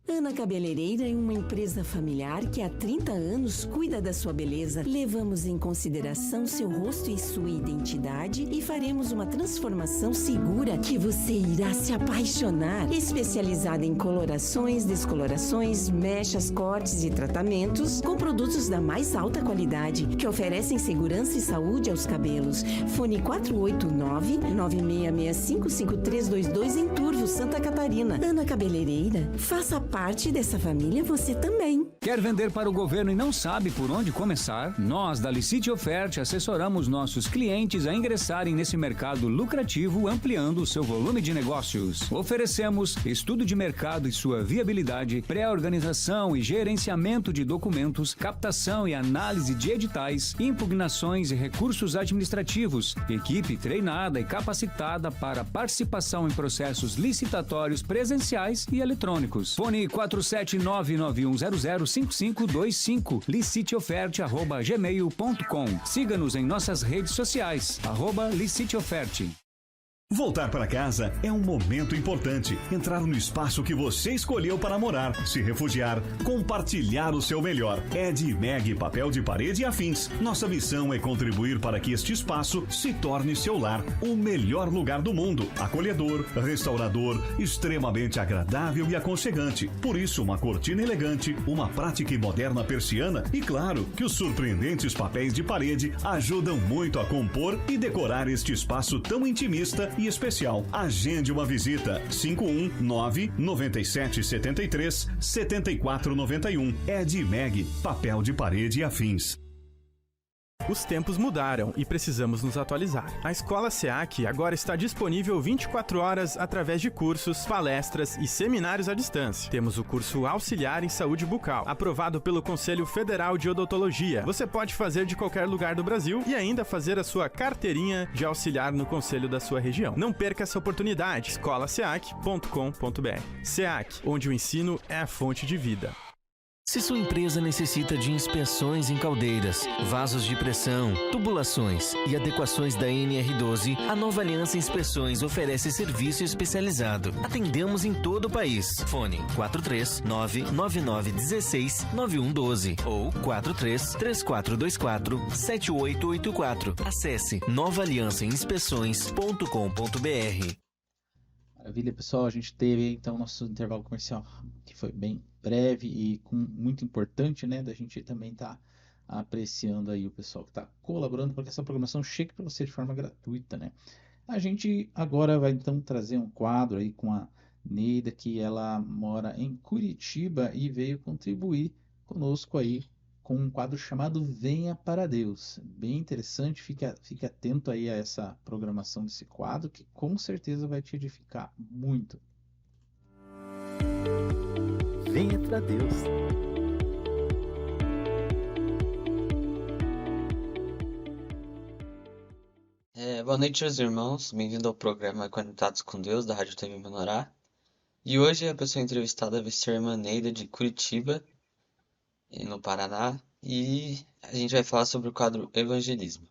Ana Cabeleireira é uma empresa familiar que há 30 anos cuida da sua beleza. Levamos em consideração seu rosto e sua identidade e faremos uma transformação segura que você irá se apaixonar. Especializada em colorações, descolorações, mechas, cortes e tratamentos com produtos da mais alta qualidade que oferecem segurança e saúde aos cabelos. Fone 489-9665-5322 em Turvo, Santa Catarina. Ana Cabeleireira, faça parte dessa família você também.
Quer vender para o governo e não sabe por onde começar? Nós, da Licite Oferte, assessoramos nossos clientes a ingressarem nesse mercado lucrativo, ampliando o seu volume de negócios. Oferecemos estudo de mercado e sua viabilidade, pré-organização e gerenciamento de documentos, captação e análise de editais, impugnações e recursos administrativos, equipe treinada e capacitada para participação em processos licitatórios presenciais e eletrônicos. Fone 47991005525, liciteoferte@gmail.com. Siga-nos em nossas redes sociais, @liciteoferte.
Voltar para casa é um momento importante. Entrar no espaço que você escolheu para morar, se refugiar, compartilhar o seu melhor. Edmeg Papel de Parede e Afins. Nossa missão é contribuir para que este espaço se torne seu lar, o melhor lugar do mundo. Acolhedor, restaurador, extremamente agradável e aconchegante. Por isso, uma cortina elegante, uma prática e moderna persiana e, claro, que os surpreendentes papéis de parede ajudam muito a compor e decorar este espaço tão intimista e especial. Agende uma visita. 519-9773-7491. Edmeg, Papel de Parede e Afins.
Os tempos mudaram e precisamos nos atualizar. A Escola SEAC agora está disponível 24 horas através de cursos, palestras e seminários à distância. Temos o curso Auxiliar em Saúde Bucal, aprovado pelo Conselho Federal de Odontologia. Você pode fazer de qualquer lugar do Brasil e ainda fazer a sua carteirinha de auxiliar no conselho da sua região. Não perca essa oportunidade. escolaseac.com.br. SEAC, onde o ensino é a fonte de vida.
Se sua empresa necessita de inspeções em caldeiras, vasos de pressão, tubulações e adequações da NR12, a Nova Aliança Inspeções oferece serviço especializado. Atendemos em todo o país. Fone 439-9916-9112 ou 43-3424-7884. Acesse novaaliançainspeções.com.br.
Maravilha, pessoal. A gente teve então nosso intervalo comercial, que foi bem breve e muito importante, né? Da gente também tá apreciando aí o pessoal que está colaborando para que essa programação chegue para você de forma gratuita, né? A gente agora vai então trazer um quadro aí com a Neida, que ela mora em Curitiba e veio contribuir conosco aí com um quadro chamado Venha para Deus. Bem interessante, fique atento aí a essa programação desse quadro, que com certeza vai te edificar muito.
Venha para Deus.
Boa noite, meus irmãos. Bem-vindo ao programa Conectados com Deus, da Rádio TV Menorá. E hoje a pessoa entrevistada vai ser a irmã Neida, de Curitiba, no Paraná. E a gente vai falar sobre o quadro Evangelismo.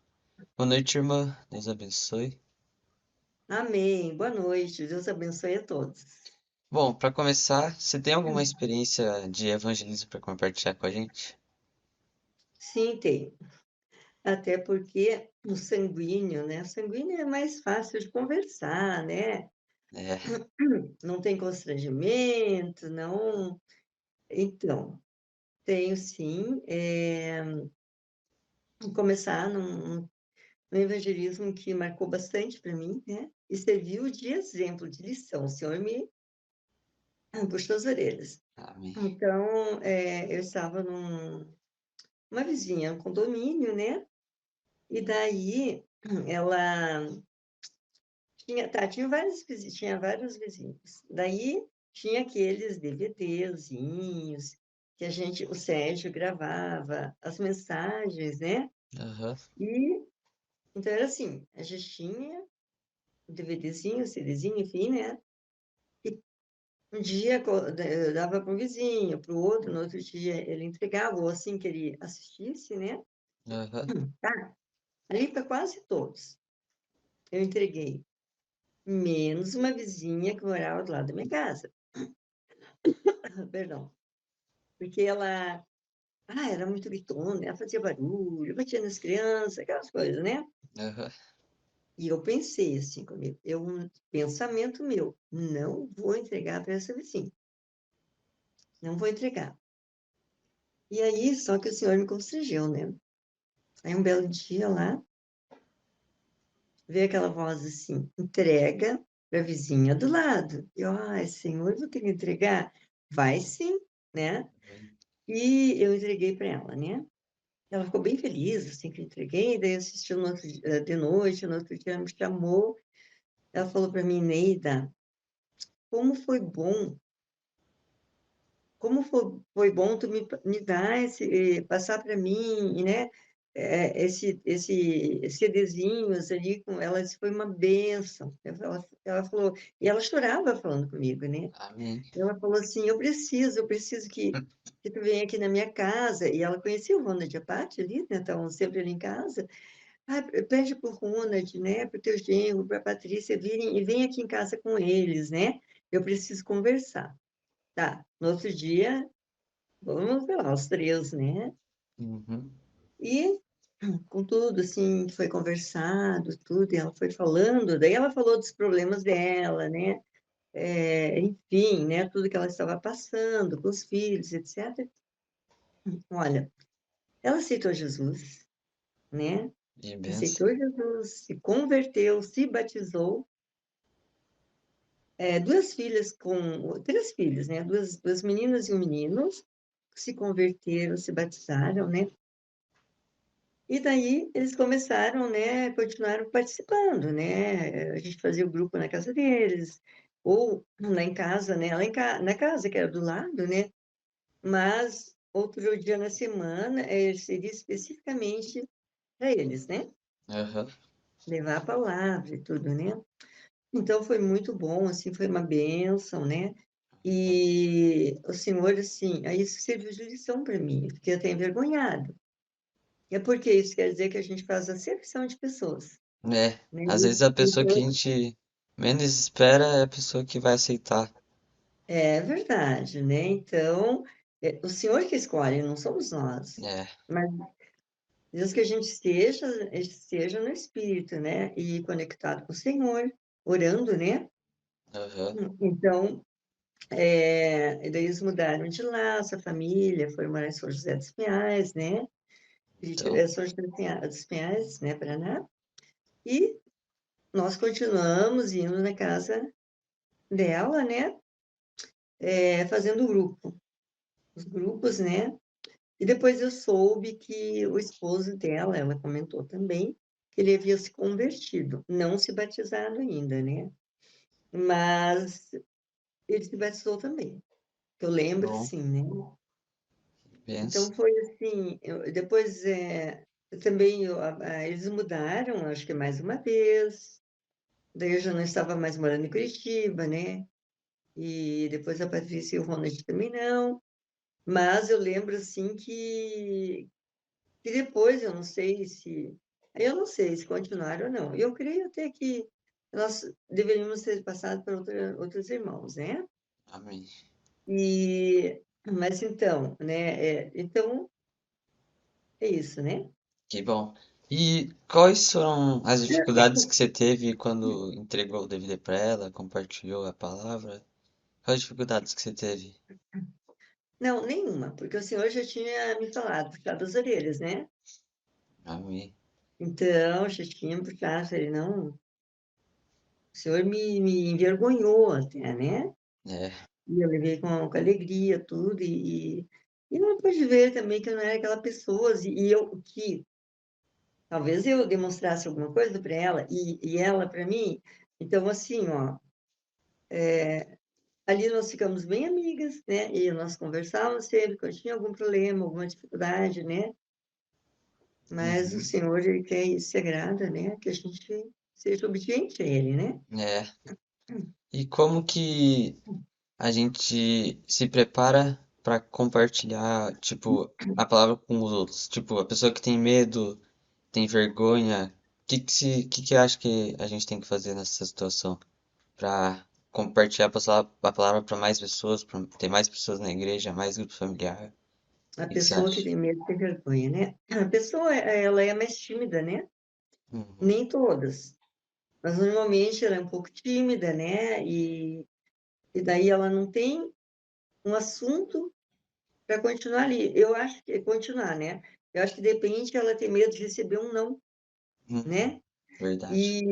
Boa noite, irmã. Deus abençoe.
Amém. Boa noite. Deus abençoe a todos.
Bom, para começar, você tem alguma experiência de evangelismo para compartilhar com a gente?
Sim, tem. Até porque o sanguíneo, né? O sanguíneo é mais fácil de conversar, né?
É.
Não tem constrangimento, não. Então, tenho sim. Começar num evangelismo que marcou bastante para mim, né? E serviu de exemplo, de lição. O Senhor me puxou as orelhas.
Amém.
Então, eu estava numa vizinha, um condomínio, né? E daí ela tinha vários vizinhos. Daí tinha aqueles DVDzinhos que o Sérgio gravava as mensagens, né?
Aham.
E então era assim, a gente tinha o DVDzinho, o CDzinho, enfim, né? E um dia eu dava para um vizinho, para o outro, no outro dia ele entregava, ou assim que ele assistisse, né?
Aham.
Tá? Ali para quase todos. Eu entreguei, menos uma vizinha que morava do lado da minha casa. Perdão. Porque ela era muito gritona, ela fazia barulho, batia nas crianças, aquelas coisas, né?
Aham.
E eu pensei assim comigo, um pensamento meu, não vou entregar para essa vizinha. Não vou entregar. E aí, só que o Senhor me constrangeu, né? Aí um belo dia lá, veio aquela voz assim, entrega para a vizinha do lado. Eu, ai, Senhor, vou ter que entregar? Vai sim, né? E eu entreguei para ela, né? Ela ficou bem feliz, assim, que eu entreguei, daí assistiu no outro de noite, no outro dia ela me chamou, ela falou para mim, Neida, como foi bom, foi bom tu me dar passar para mim, né? Esse CDzinhos ali com ela, disse, foi uma bênção. Ela falou, e ela chorava falando comigo, né?
Amém.
Ela falou assim, eu preciso que tu venha aqui na minha casa. E ela conhecia o Ronald Apati ali, né? Estavam sempre ali em casa. Pede para o Ronald, né? Para o teu genro, para a Patrícia virem e vem aqui em casa com eles, né? Eu preciso conversar. Tá, no outro dia, vamos lá, os três, né?
Uhum.
E com tudo, assim, que foi conversado, tudo, e ela foi falando, daí ela falou dos problemas dela, né? Enfim, né? Tudo que ela estava passando com os filhos, etc. Olha, ela aceitou Jesus, né?
E benção.
Aceitou Jesus, se converteu, se batizou. Três filhos, né? Duas meninas e um menino, se converteram, se batizaram, né? E daí eles começaram, né? Continuaram participando, né? A gente fazia o grupo na casa deles, ou lá em casa, né? Na casa que era do lado, né? Mas outro dia na semana seria especificamente para eles, né?
Aham.
Levar a palavra e tudo, né? Então foi muito bom, assim, foi uma bênção, né? E o Senhor, assim, aí isso serviu de lição para mim, porque eu tenho envergonhado. É porque isso quer dizer que a gente faz acepção de pessoas,
É,
né?
às vezes a pessoa que a
Então,
gente menos espera é a pessoa que vai aceitar.
é verdade, né? Então, o Senhor que escolhe, não somos nós.
É.
Mas Deus que a gente esteja no Espírito, né? E conectado com o Senhor, orando, né?
Aham.
Então, e daí eles mudaram de lá, essa família foi morar em São José dos Pinhais, né?
Então,
São José dos Pinhais, né, Paraná. E nós continuamos indo na casa dela, né? Fazendo grupo. Os grupos, né? E depois eu soube que o esposo dela, ela comentou também, que ele havia se convertido, não se batizado ainda, né? Mas ele se batizou também. Eu lembro,
bom,
sim, né? Então
benção.
foi assim, depois também eles mudaram, acho que mais uma vez. Daí eu já não estava mais morando em Curitiba, né? E depois a Patrícia e o Ronald também não. Mas eu lembro, assim, que depois, eu não sei se continuaram ou não. Eu creio até que nós deveríamos ter passado para outros irmãos, né?
Amém.
Mas então, né? Então, é isso, né?
Que bom. E quais foram as dificuldades que você teve quando entregou o DVD para ela, compartilhou a palavra? Quais dificuldades que você teve?
Não, nenhuma, porque o senhor já tinha me falado, puxado as orelhas, né?
Amém.
Então, já tinha puxado, falei, não, o senhor me envergonhou até, né?
É,
E eu levei com alegria tudo, e não pude ver também que eu não era aquela pessoa, que talvez eu demonstrasse alguma coisa para ela, e ela para mim. Então, assim, ó, ali nós ficamos bem amigas, né? E nós conversávamos sempre quando tinha algum problema, alguma dificuldade, né? Mas o
uhum,
Senhor, Ele quer e se agrada, né? Que a gente seja obediente a Ele, né?
é. E como que a gente se prepara para compartilhar, tipo, a palavra com os outros? Tipo, a pessoa que tem medo, tem vergonha, que acha que a gente tem que fazer nessa situação para compartilhar a palavra para mais pessoas, para ter mais pessoas na igreja, mais grupo familiar?
A
O que você
pessoa que
acha?
tem medo tem vergonha, né? A pessoa, ela é mais tímida, né?
Uhum,
Nem todas. Mas normalmente ela é um pouco tímida, né? E daí ela não tem um assunto para continuar ali. Eu acho que é continuar, né? Eu acho que depende, ela tem medo de receber um não,
uhum,
né?
verdade.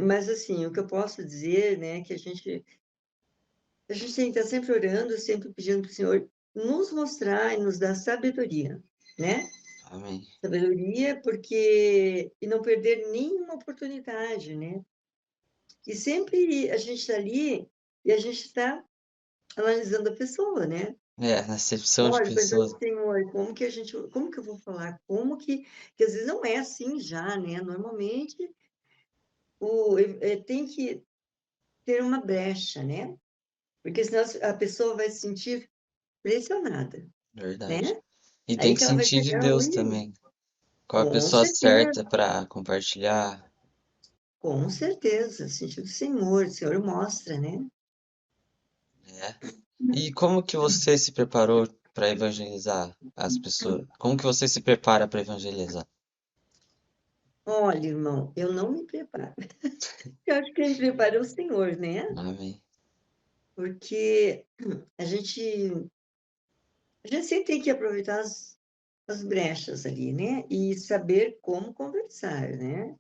Mas assim, o que eu posso dizer, né, que a gente tem que estar sempre orando, sempre pedindo para o Senhor nos mostrar e nos dar sabedoria, né?
Amém.
Sabedoria, e não perder nenhuma oportunidade, né? E sempre a gente está ali e a gente está analisando a pessoa, né?
É, na acepção de
Olha, pensando,
pessoas.
Senhor, como que eu vou falar? Que às vezes não é assim já, né? Normalmente tem que ter uma brecha, né? Porque senão a pessoa vai se sentir pressionada, né?
Verdade. E tem
Aí
que
que ela vai
sentir de
chegar,
Deus
ui,
também. Qual a
com
pessoa
certeza,
certa para compartilhar?
com certeza, sentir do Senhor, o Senhor mostra, né?
É. E como que você se preparou para evangelizar as pessoas? Como que você se prepara para evangelizar?
Olha, irmão, eu não me preparo. Eu acho que quem prepara é o Senhor, né?
Amém.
Porque a gente, a gente sempre tem que aproveitar as brechas ali, né? E saber como conversar, né?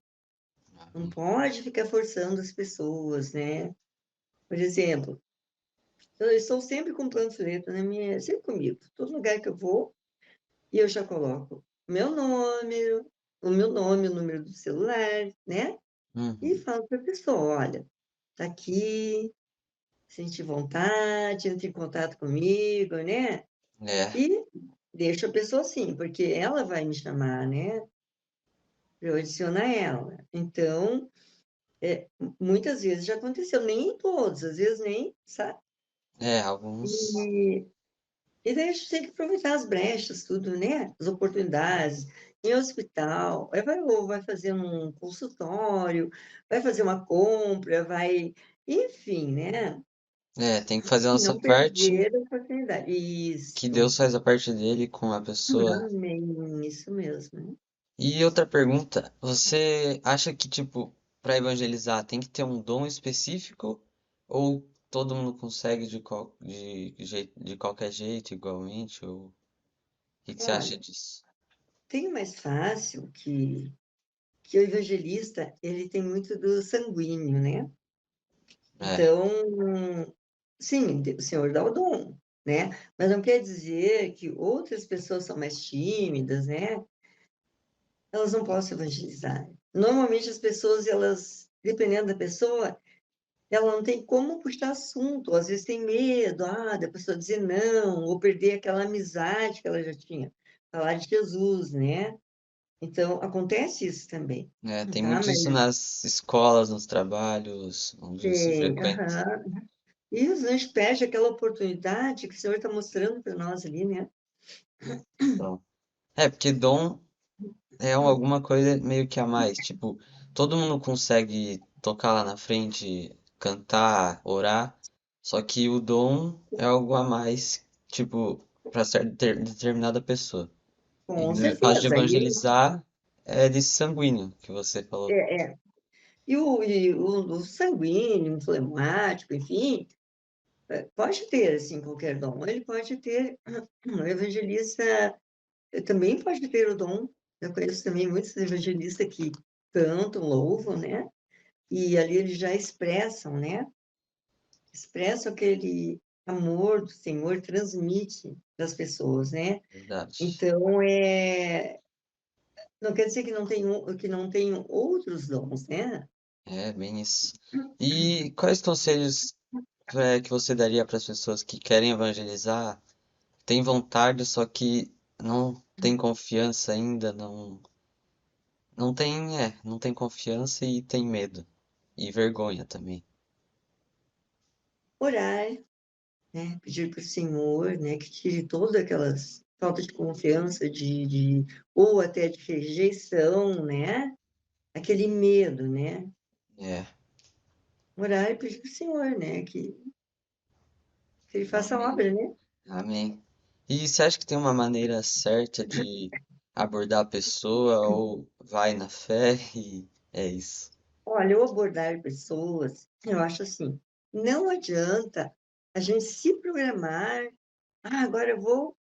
Não
Amém.
pode ficar forçando as pessoas, né? Por exemplo, eu estou sempre com panfleto sempre comigo. Todo lugar que eu vou, e eu já coloco o meu nome, o número do celular, né? E
Uhum.
falo para a pessoa, olha, tá aqui, sente vontade, entre em contato comigo, né?
É,
E deixo a pessoa assim, porque ela vai me chamar, né? Para eu adicionar ela. Então, muitas vezes já aconteceu, nem em todos, às vezes nem, sabe?
alguns.
E, e daí a gente tem que aproveitar as brechas, tudo, né? As oportunidades. Em hospital, ou vai fazer um consultório, vai fazer uma compra, enfim, né?
É, tem que fazer a
E
nossa
não
parte,
perder a oportunidade.
que Deus
Isso.
faz a parte dele com a pessoa.
Amém. Isso mesmo.
E outra pergunta, você acha que, tipo, para evangelizar tem que ter um dom específico ou todo mundo consegue de qualquer jeito, igualmente? Ou o que você acha
Olha,
disso?
tem o mais fácil que o evangelista, ele tem muito do sanguíneo, né?
É,
Então, sim, o Senhor dá o dom, né? Mas não quer dizer que outras pessoas são mais tímidas, né? Elas não possam evangelizar. Normalmente as pessoas, dependendo da pessoa, ela não tem como puxar assunto, ou às vezes tem medo, da pessoa dizer não, ou perder aquela amizade que ela já tinha. Falar de Jesus, né? Então, acontece isso também,
Tem
tá?
muito isso
Mas
nas escolas, nos trabalhos, onde você
tem,
frequenta.
aham. E a gente perde aquela oportunidade que o Senhor está mostrando para nós ali, né?
Então, porque dom é alguma coisa meio que a mais. Tipo, todo mundo consegue tocar lá na frente, cantar, orar, só que o dom é algo a mais, tipo, para determinada pessoa. E
Com
no caso de
certeza.
evangelizar, é desse sanguíneo que você falou.
É. E o sanguíneo, o fleumático, enfim, pode ter, assim, qualquer dom. Ele pode ter, o evangelista também pode ter o dom. Eu conheço também muitos evangelistas que cantam, louvam, né? E ali eles já expressam, né? Expressam aquele amor do Senhor, transmite das pessoas, né?
Verdade.
Então, não quer dizer que não tenham outros dons, né?
É, bem isso. E quais conselhos que você daria para as pessoas que querem evangelizar, têm vontade, só que não tem confiança ainda, não tem confiança e tem medo e vergonha também.
Orar, né? Pedir para o Senhor, né? Que tire todas aquelas falta de confiança, ou até de rejeição, né? Aquele medo, né?
É,
Orar e pedir para o Senhor, né? Que Ele faça a
amém.
obra, né?
Amém. E você acha que tem uma maneira certa de abordar a pessoa ou vai na fé e é isso?
Olha, eu abordar pessoas, eu acho assim, não adianta a gente se programar, agora eu vou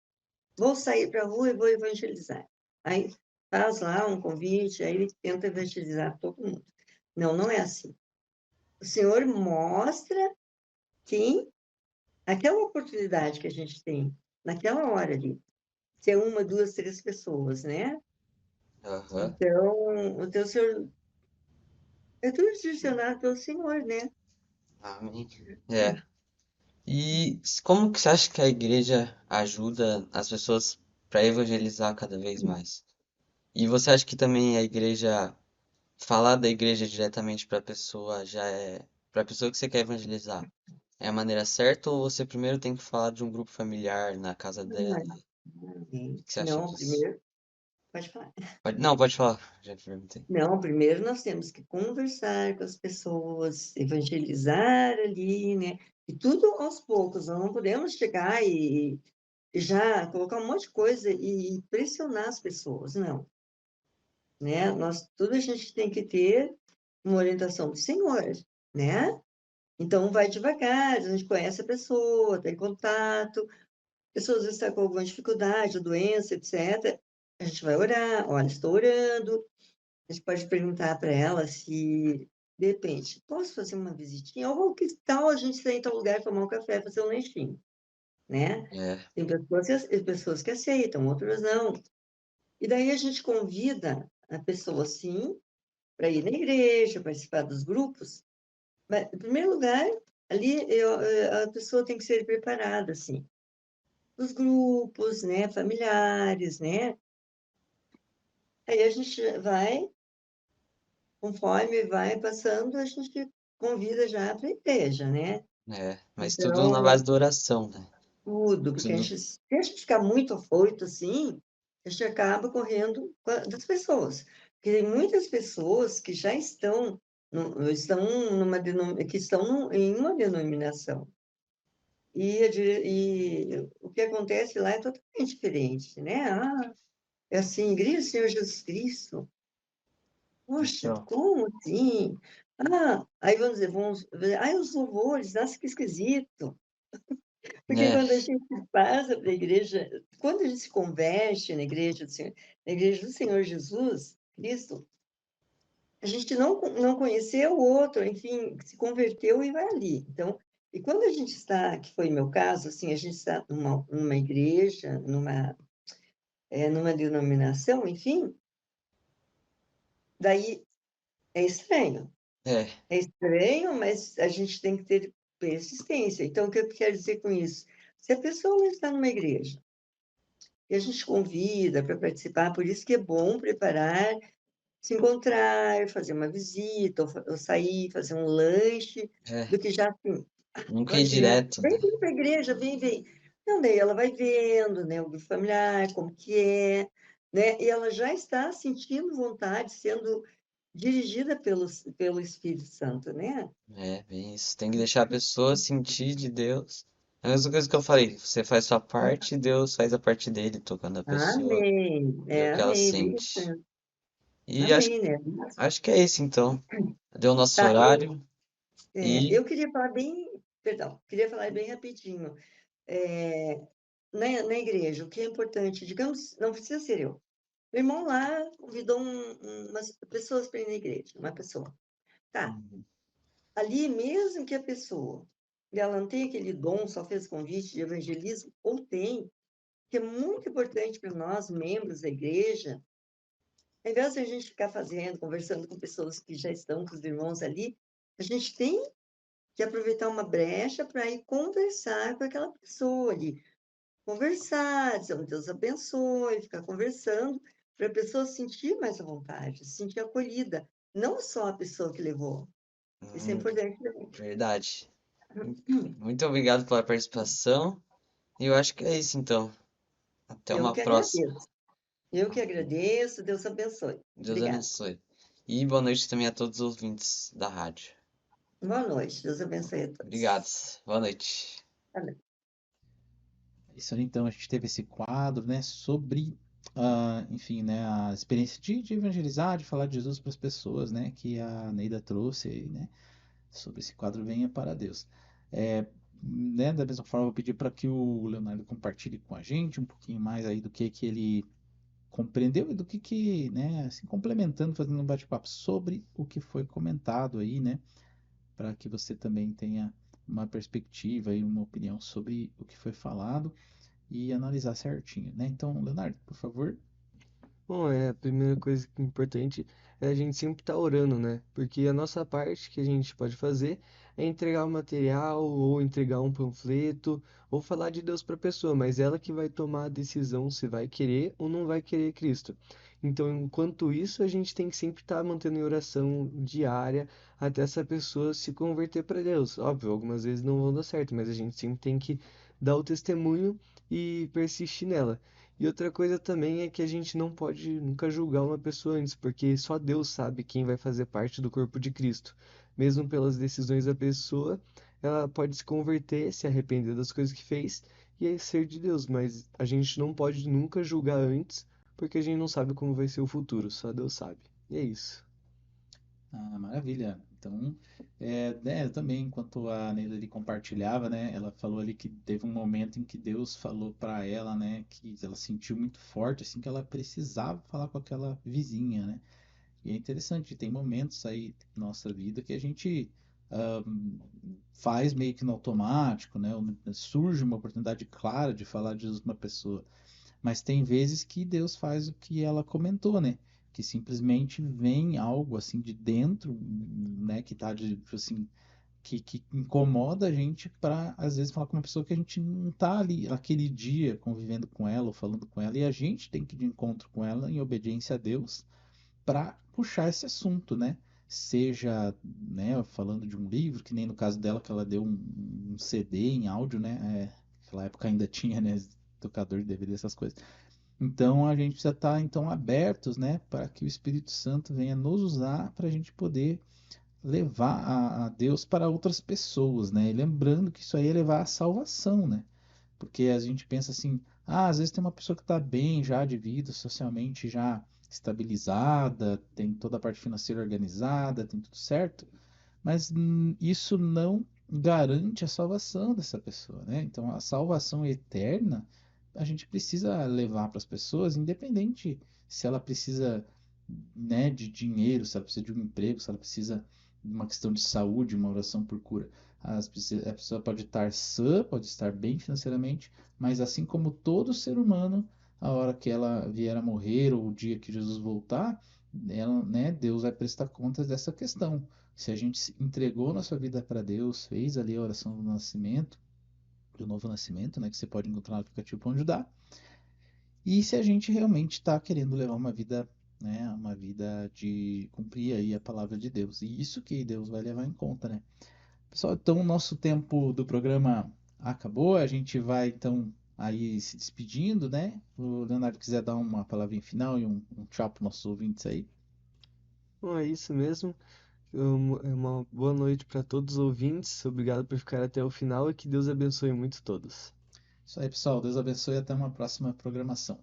sair para a rua e vou evangelizar. Aí faz lá um convite, aí ele tenta evangelizar todo mundo. Não, não é assim. O Senhor mostra quem, aquela oportunidade que a gente tem, naquela hora ali, se é uma, duas, três pessoas, né?
Aham.
Então, o teu Senhor, é tudo direcionado pelo Senhor, né?
Amém. É. E como que você acha que a igreja ajuda as pessoas para evangelizar cada vez mais? E você acha que também a igreja, falar da igreja diretamente para a pessoa já é, para a pessoa que você quer evangelizar, é a maneira certa ou você primeiro tem que falar de um grupo familiar na casa dela? O que você acha
Não,
disso?
primeiro, pode falar.
Não, pode falar, já perguntei.
Não, primeiro nós temos que conversar com as pessoas, evangelizar ali, né? E tudo aos poucos, nós não podemos chegar e já colocar um monte de coisa e pressionar as pessoas, não, né? Tudo a gente tem que ter uma orientação do Senhor, né? Então, vai devagar, a gente conhece a pessoa, tem contato, a pessoa às vezes está com alguma dificuldade, doença, etc. A gente vai orar, olha, estou orando. A gente pode perguntar para ela se, de repente, posso fazer uma visitinha? Ou que tal a gente sair em tal lugar, tomar um café, fazer um lanchinho, né?
É,
Tem pessoas que aceitam, outras não. E daí a gente convida a pessoa, sim, para ir na igreja, participar dos grupos. Mas, em primeiro lugar, ali a pessoa tem que ser preparada, assim, os grupos, né, familiares, né? Aí a gente vai, conforme vai passando, a gente convida já para a igreja, né?
mas tudo na
Então,
base da oração, né?
tudo, porque
Tudo,
se a gente ficar muito afoito assim, a gente acaba correndo das pessoas. Porque tem muitas pessoas que já estão, que estão em uma denominação. E o que acontece lá é totalmente diferente, né? É assim, igreja do Senhor Jesus Cristo. Poxa,
então,
como assim? Aí vamos dizer, os louvores, nossa, que esquisito. Porque
né?
quando a gente passa para a igreja, quando a gente se converte na igreja do Senhor Jesus Cristo, a gente não conheceu o outro, enfim, se converteu e vai ali. Então, e quando a gente está, que foi meu caso, assim, a gente está numa igreja, numa denominação, enfim, daí é estranho.
É,
É estranho, mas a gente tem que ter persistência. Então, o que eu quero dizer com isso? Se a pessoa não está numa igreja, E a gente convida para participar, por isso que é bom preparar, se encontrar, fazer uma visita, ou sair, fazer um lanche,
É,
do que já assim,
nunca ir
imagina,
direto, né?
vem para a igreja, vem. Então, daí ela vai vendo, né, o grupo familiar, como que é, né, e ela já está sentindo vontade, sendo dirigida pelo Espírito Santo, né?
É, bem isso. Tem que deixar a pessoa sentir de Deus. É a mesma coisa que eu falei, você faz sua parte e Deus faz a parte dele, tocando a pessoa,
Amém,
ver o que ela
amém, bem isso
sente.
mesmo.
E acho,
Amém, né?
acho que é isso então. Deu o nosso
Tá,
horário e
eu queria falar bem, perdão, queria falar bem rapidinho. É, na igreja, o que é importante, digamos, não precisa ser eu. O irmão lá convidou umas pessoas para ir na igreja, uma pessoa. Tá, ali mesmo que a pessoa, ela não tem aquele dom, só fez convite de evangelismo, ou tem, que é muito importante para nós, membros da igreja, ao invés de a gente ficar fazendo, conversando com pessoas que já estão com os irmãos ali, a gente tem que aproveitar uma brecha para ir conversar com aquela pessoa ali. Conversar, dizer, Deus abençoe, ficar conversando, para a pessoa sentir mais à vontade, se sentir acolhida, não só a pessoa que levou. Isso é importante também.
verdade. Muito obrigado pela participação. E eu acho que é isso então. Até
Eu
uma
que
próxima.
agradeço. Eu que agradeço, Deus abençoe.
Deus
Obrigada.
abençoe. E boa noite também a todos os ouvintes da rádio.
Boa noite, Deus abençoe a todos.
Obrigado. Boa noite.
Amém.
Isso aí, então, a gente teve esse quadro, né, sobre, enfim, né, a experiência de evangelizar, de falar de Jesus para as pessoas, né, que a Neida trouxe aí, né, sobre esse quadro Venha para Deus. Né, da mesma forma, eu vou pedir para que o Leonardo compartilhe com a gente um pouquinho mais aí do que ele compreendeu e do que, né, assim, complementando, fazendo um bate-papo sobre o que foi comentado aí, né, para que você também tenha uma perspectiva e uma opinião sobre o que foi falado e analisar certinho, né? Então, Leonardo, por favor.
Bom, a primeira coisa que é importante é a gente sempre estar orando, né? Porque a nossa parte que a gente pode fazer é entregar o material, ou entregar um panfleto, ou falar de Deus para a pessoa, mas ela que vai tomar a decisão se vai querer ou não vai querer Cristo. Então, enquanto isso, a gente tem que sempre estar mantendo em oração diária até essa pessoa se converter para Deus. Óbvio, algumas vezes não vão dar certo, mas a gente sempre tem que dar o testemunho e persistir nela. E outra coisa também é que a gente não pode nunca julgar uma pessoa antes, porque só Deus sabe quem vai fazer parte do corpo de Cristo. Mesmo pelas decisões da pessoa, ela pode se converter, se arrepender das coisas que fez e aí ser de Deus, mas a gente não pode nunca julgar antes, porque a gente não sabe como vai ser o futuro, só Deus sabe. E é isso.
Maravilha. Então, né, também, enquanto a Neila ali compartilhava, né, ela falou ali que teve um momento em que Deus falou para ela, né, que ela sentiu muito forte, assim, que ela precisava falar com aquela vizinha, né. E é interessante, tem momentos aí na nossa vida que a gente faz meio que no automático, né, surge uma oportunidade clara de falar de Jesus para uma pessoa. Mas tem vezes que Deus faz o que ela comentou, né? Que simplesmente vem algo assim de dentro, né? Que tá assim, que incomoda a gente para às vezes falar com uma pessoa que a gente não tá ali naquele dia convivendo com ela ou falando com ela, e a gente tem que ir de encontro com ela em obediência a Deus para puxar esse assunto, né? Seja, né, falando de um livro, que nem no caso dela, que ela deu um CD em áudio, né? Naquela época ainda tinha, né? Tocador de DVD, essas coisas. Então a gente precisa estar então abertos, né, para que o Espírito Santo venha nos usar para a gente poder levar a Deus para outras pessoas, né? E lembrando que isso aí é levar a salvação, né? Porque a gente pensa assim, às vezes tem uma pessoa que está bem já de vida, socialmente já estabilizada, tem toda a parte financeira organizada, tem tudo certo, mas isso não garante a salvação dessa pessoa, né? Então a salvação eterna a gente precisa levar para as pessoas, independente se ela precisa, né, de dinheiro, se ela precisa de um emprego, se ela precisa de uma questão de saúde, uma oração por cura. A pessoa pode estar sã, pode estar bem financeiramente, mas assim como todo ser humano, a hora que ela vier a morrer ou o dia que Jesus voltar, ela, né, Deus vai prestar contas dessa questão. Se a gente entregou nossa vida para Deus, fez ali a oração do nascimento, do novo nascimento, né, que você pode encontrar no aplicativo Pão de Dar, e se a gente realmente está querendo levar uma vida, né, uma vida de cumprir aí a palavra de Deus. E isso que Deus vai levar em conta, né? Pessoal, então o nosso tempo do programa acabou, a gente vai então aí se despedindo, né? O Leonardo quiser dar uma palavrinha final e um tchau para nossos ouvintes aí.
Bom, é isso mesmo. Uma boa noite para todos os ouvintes. Obrigado por ficar até o final e que Deus abençoe muito todos.
Isso aí, pessoal. Deus abençoe e até uma próxima programação.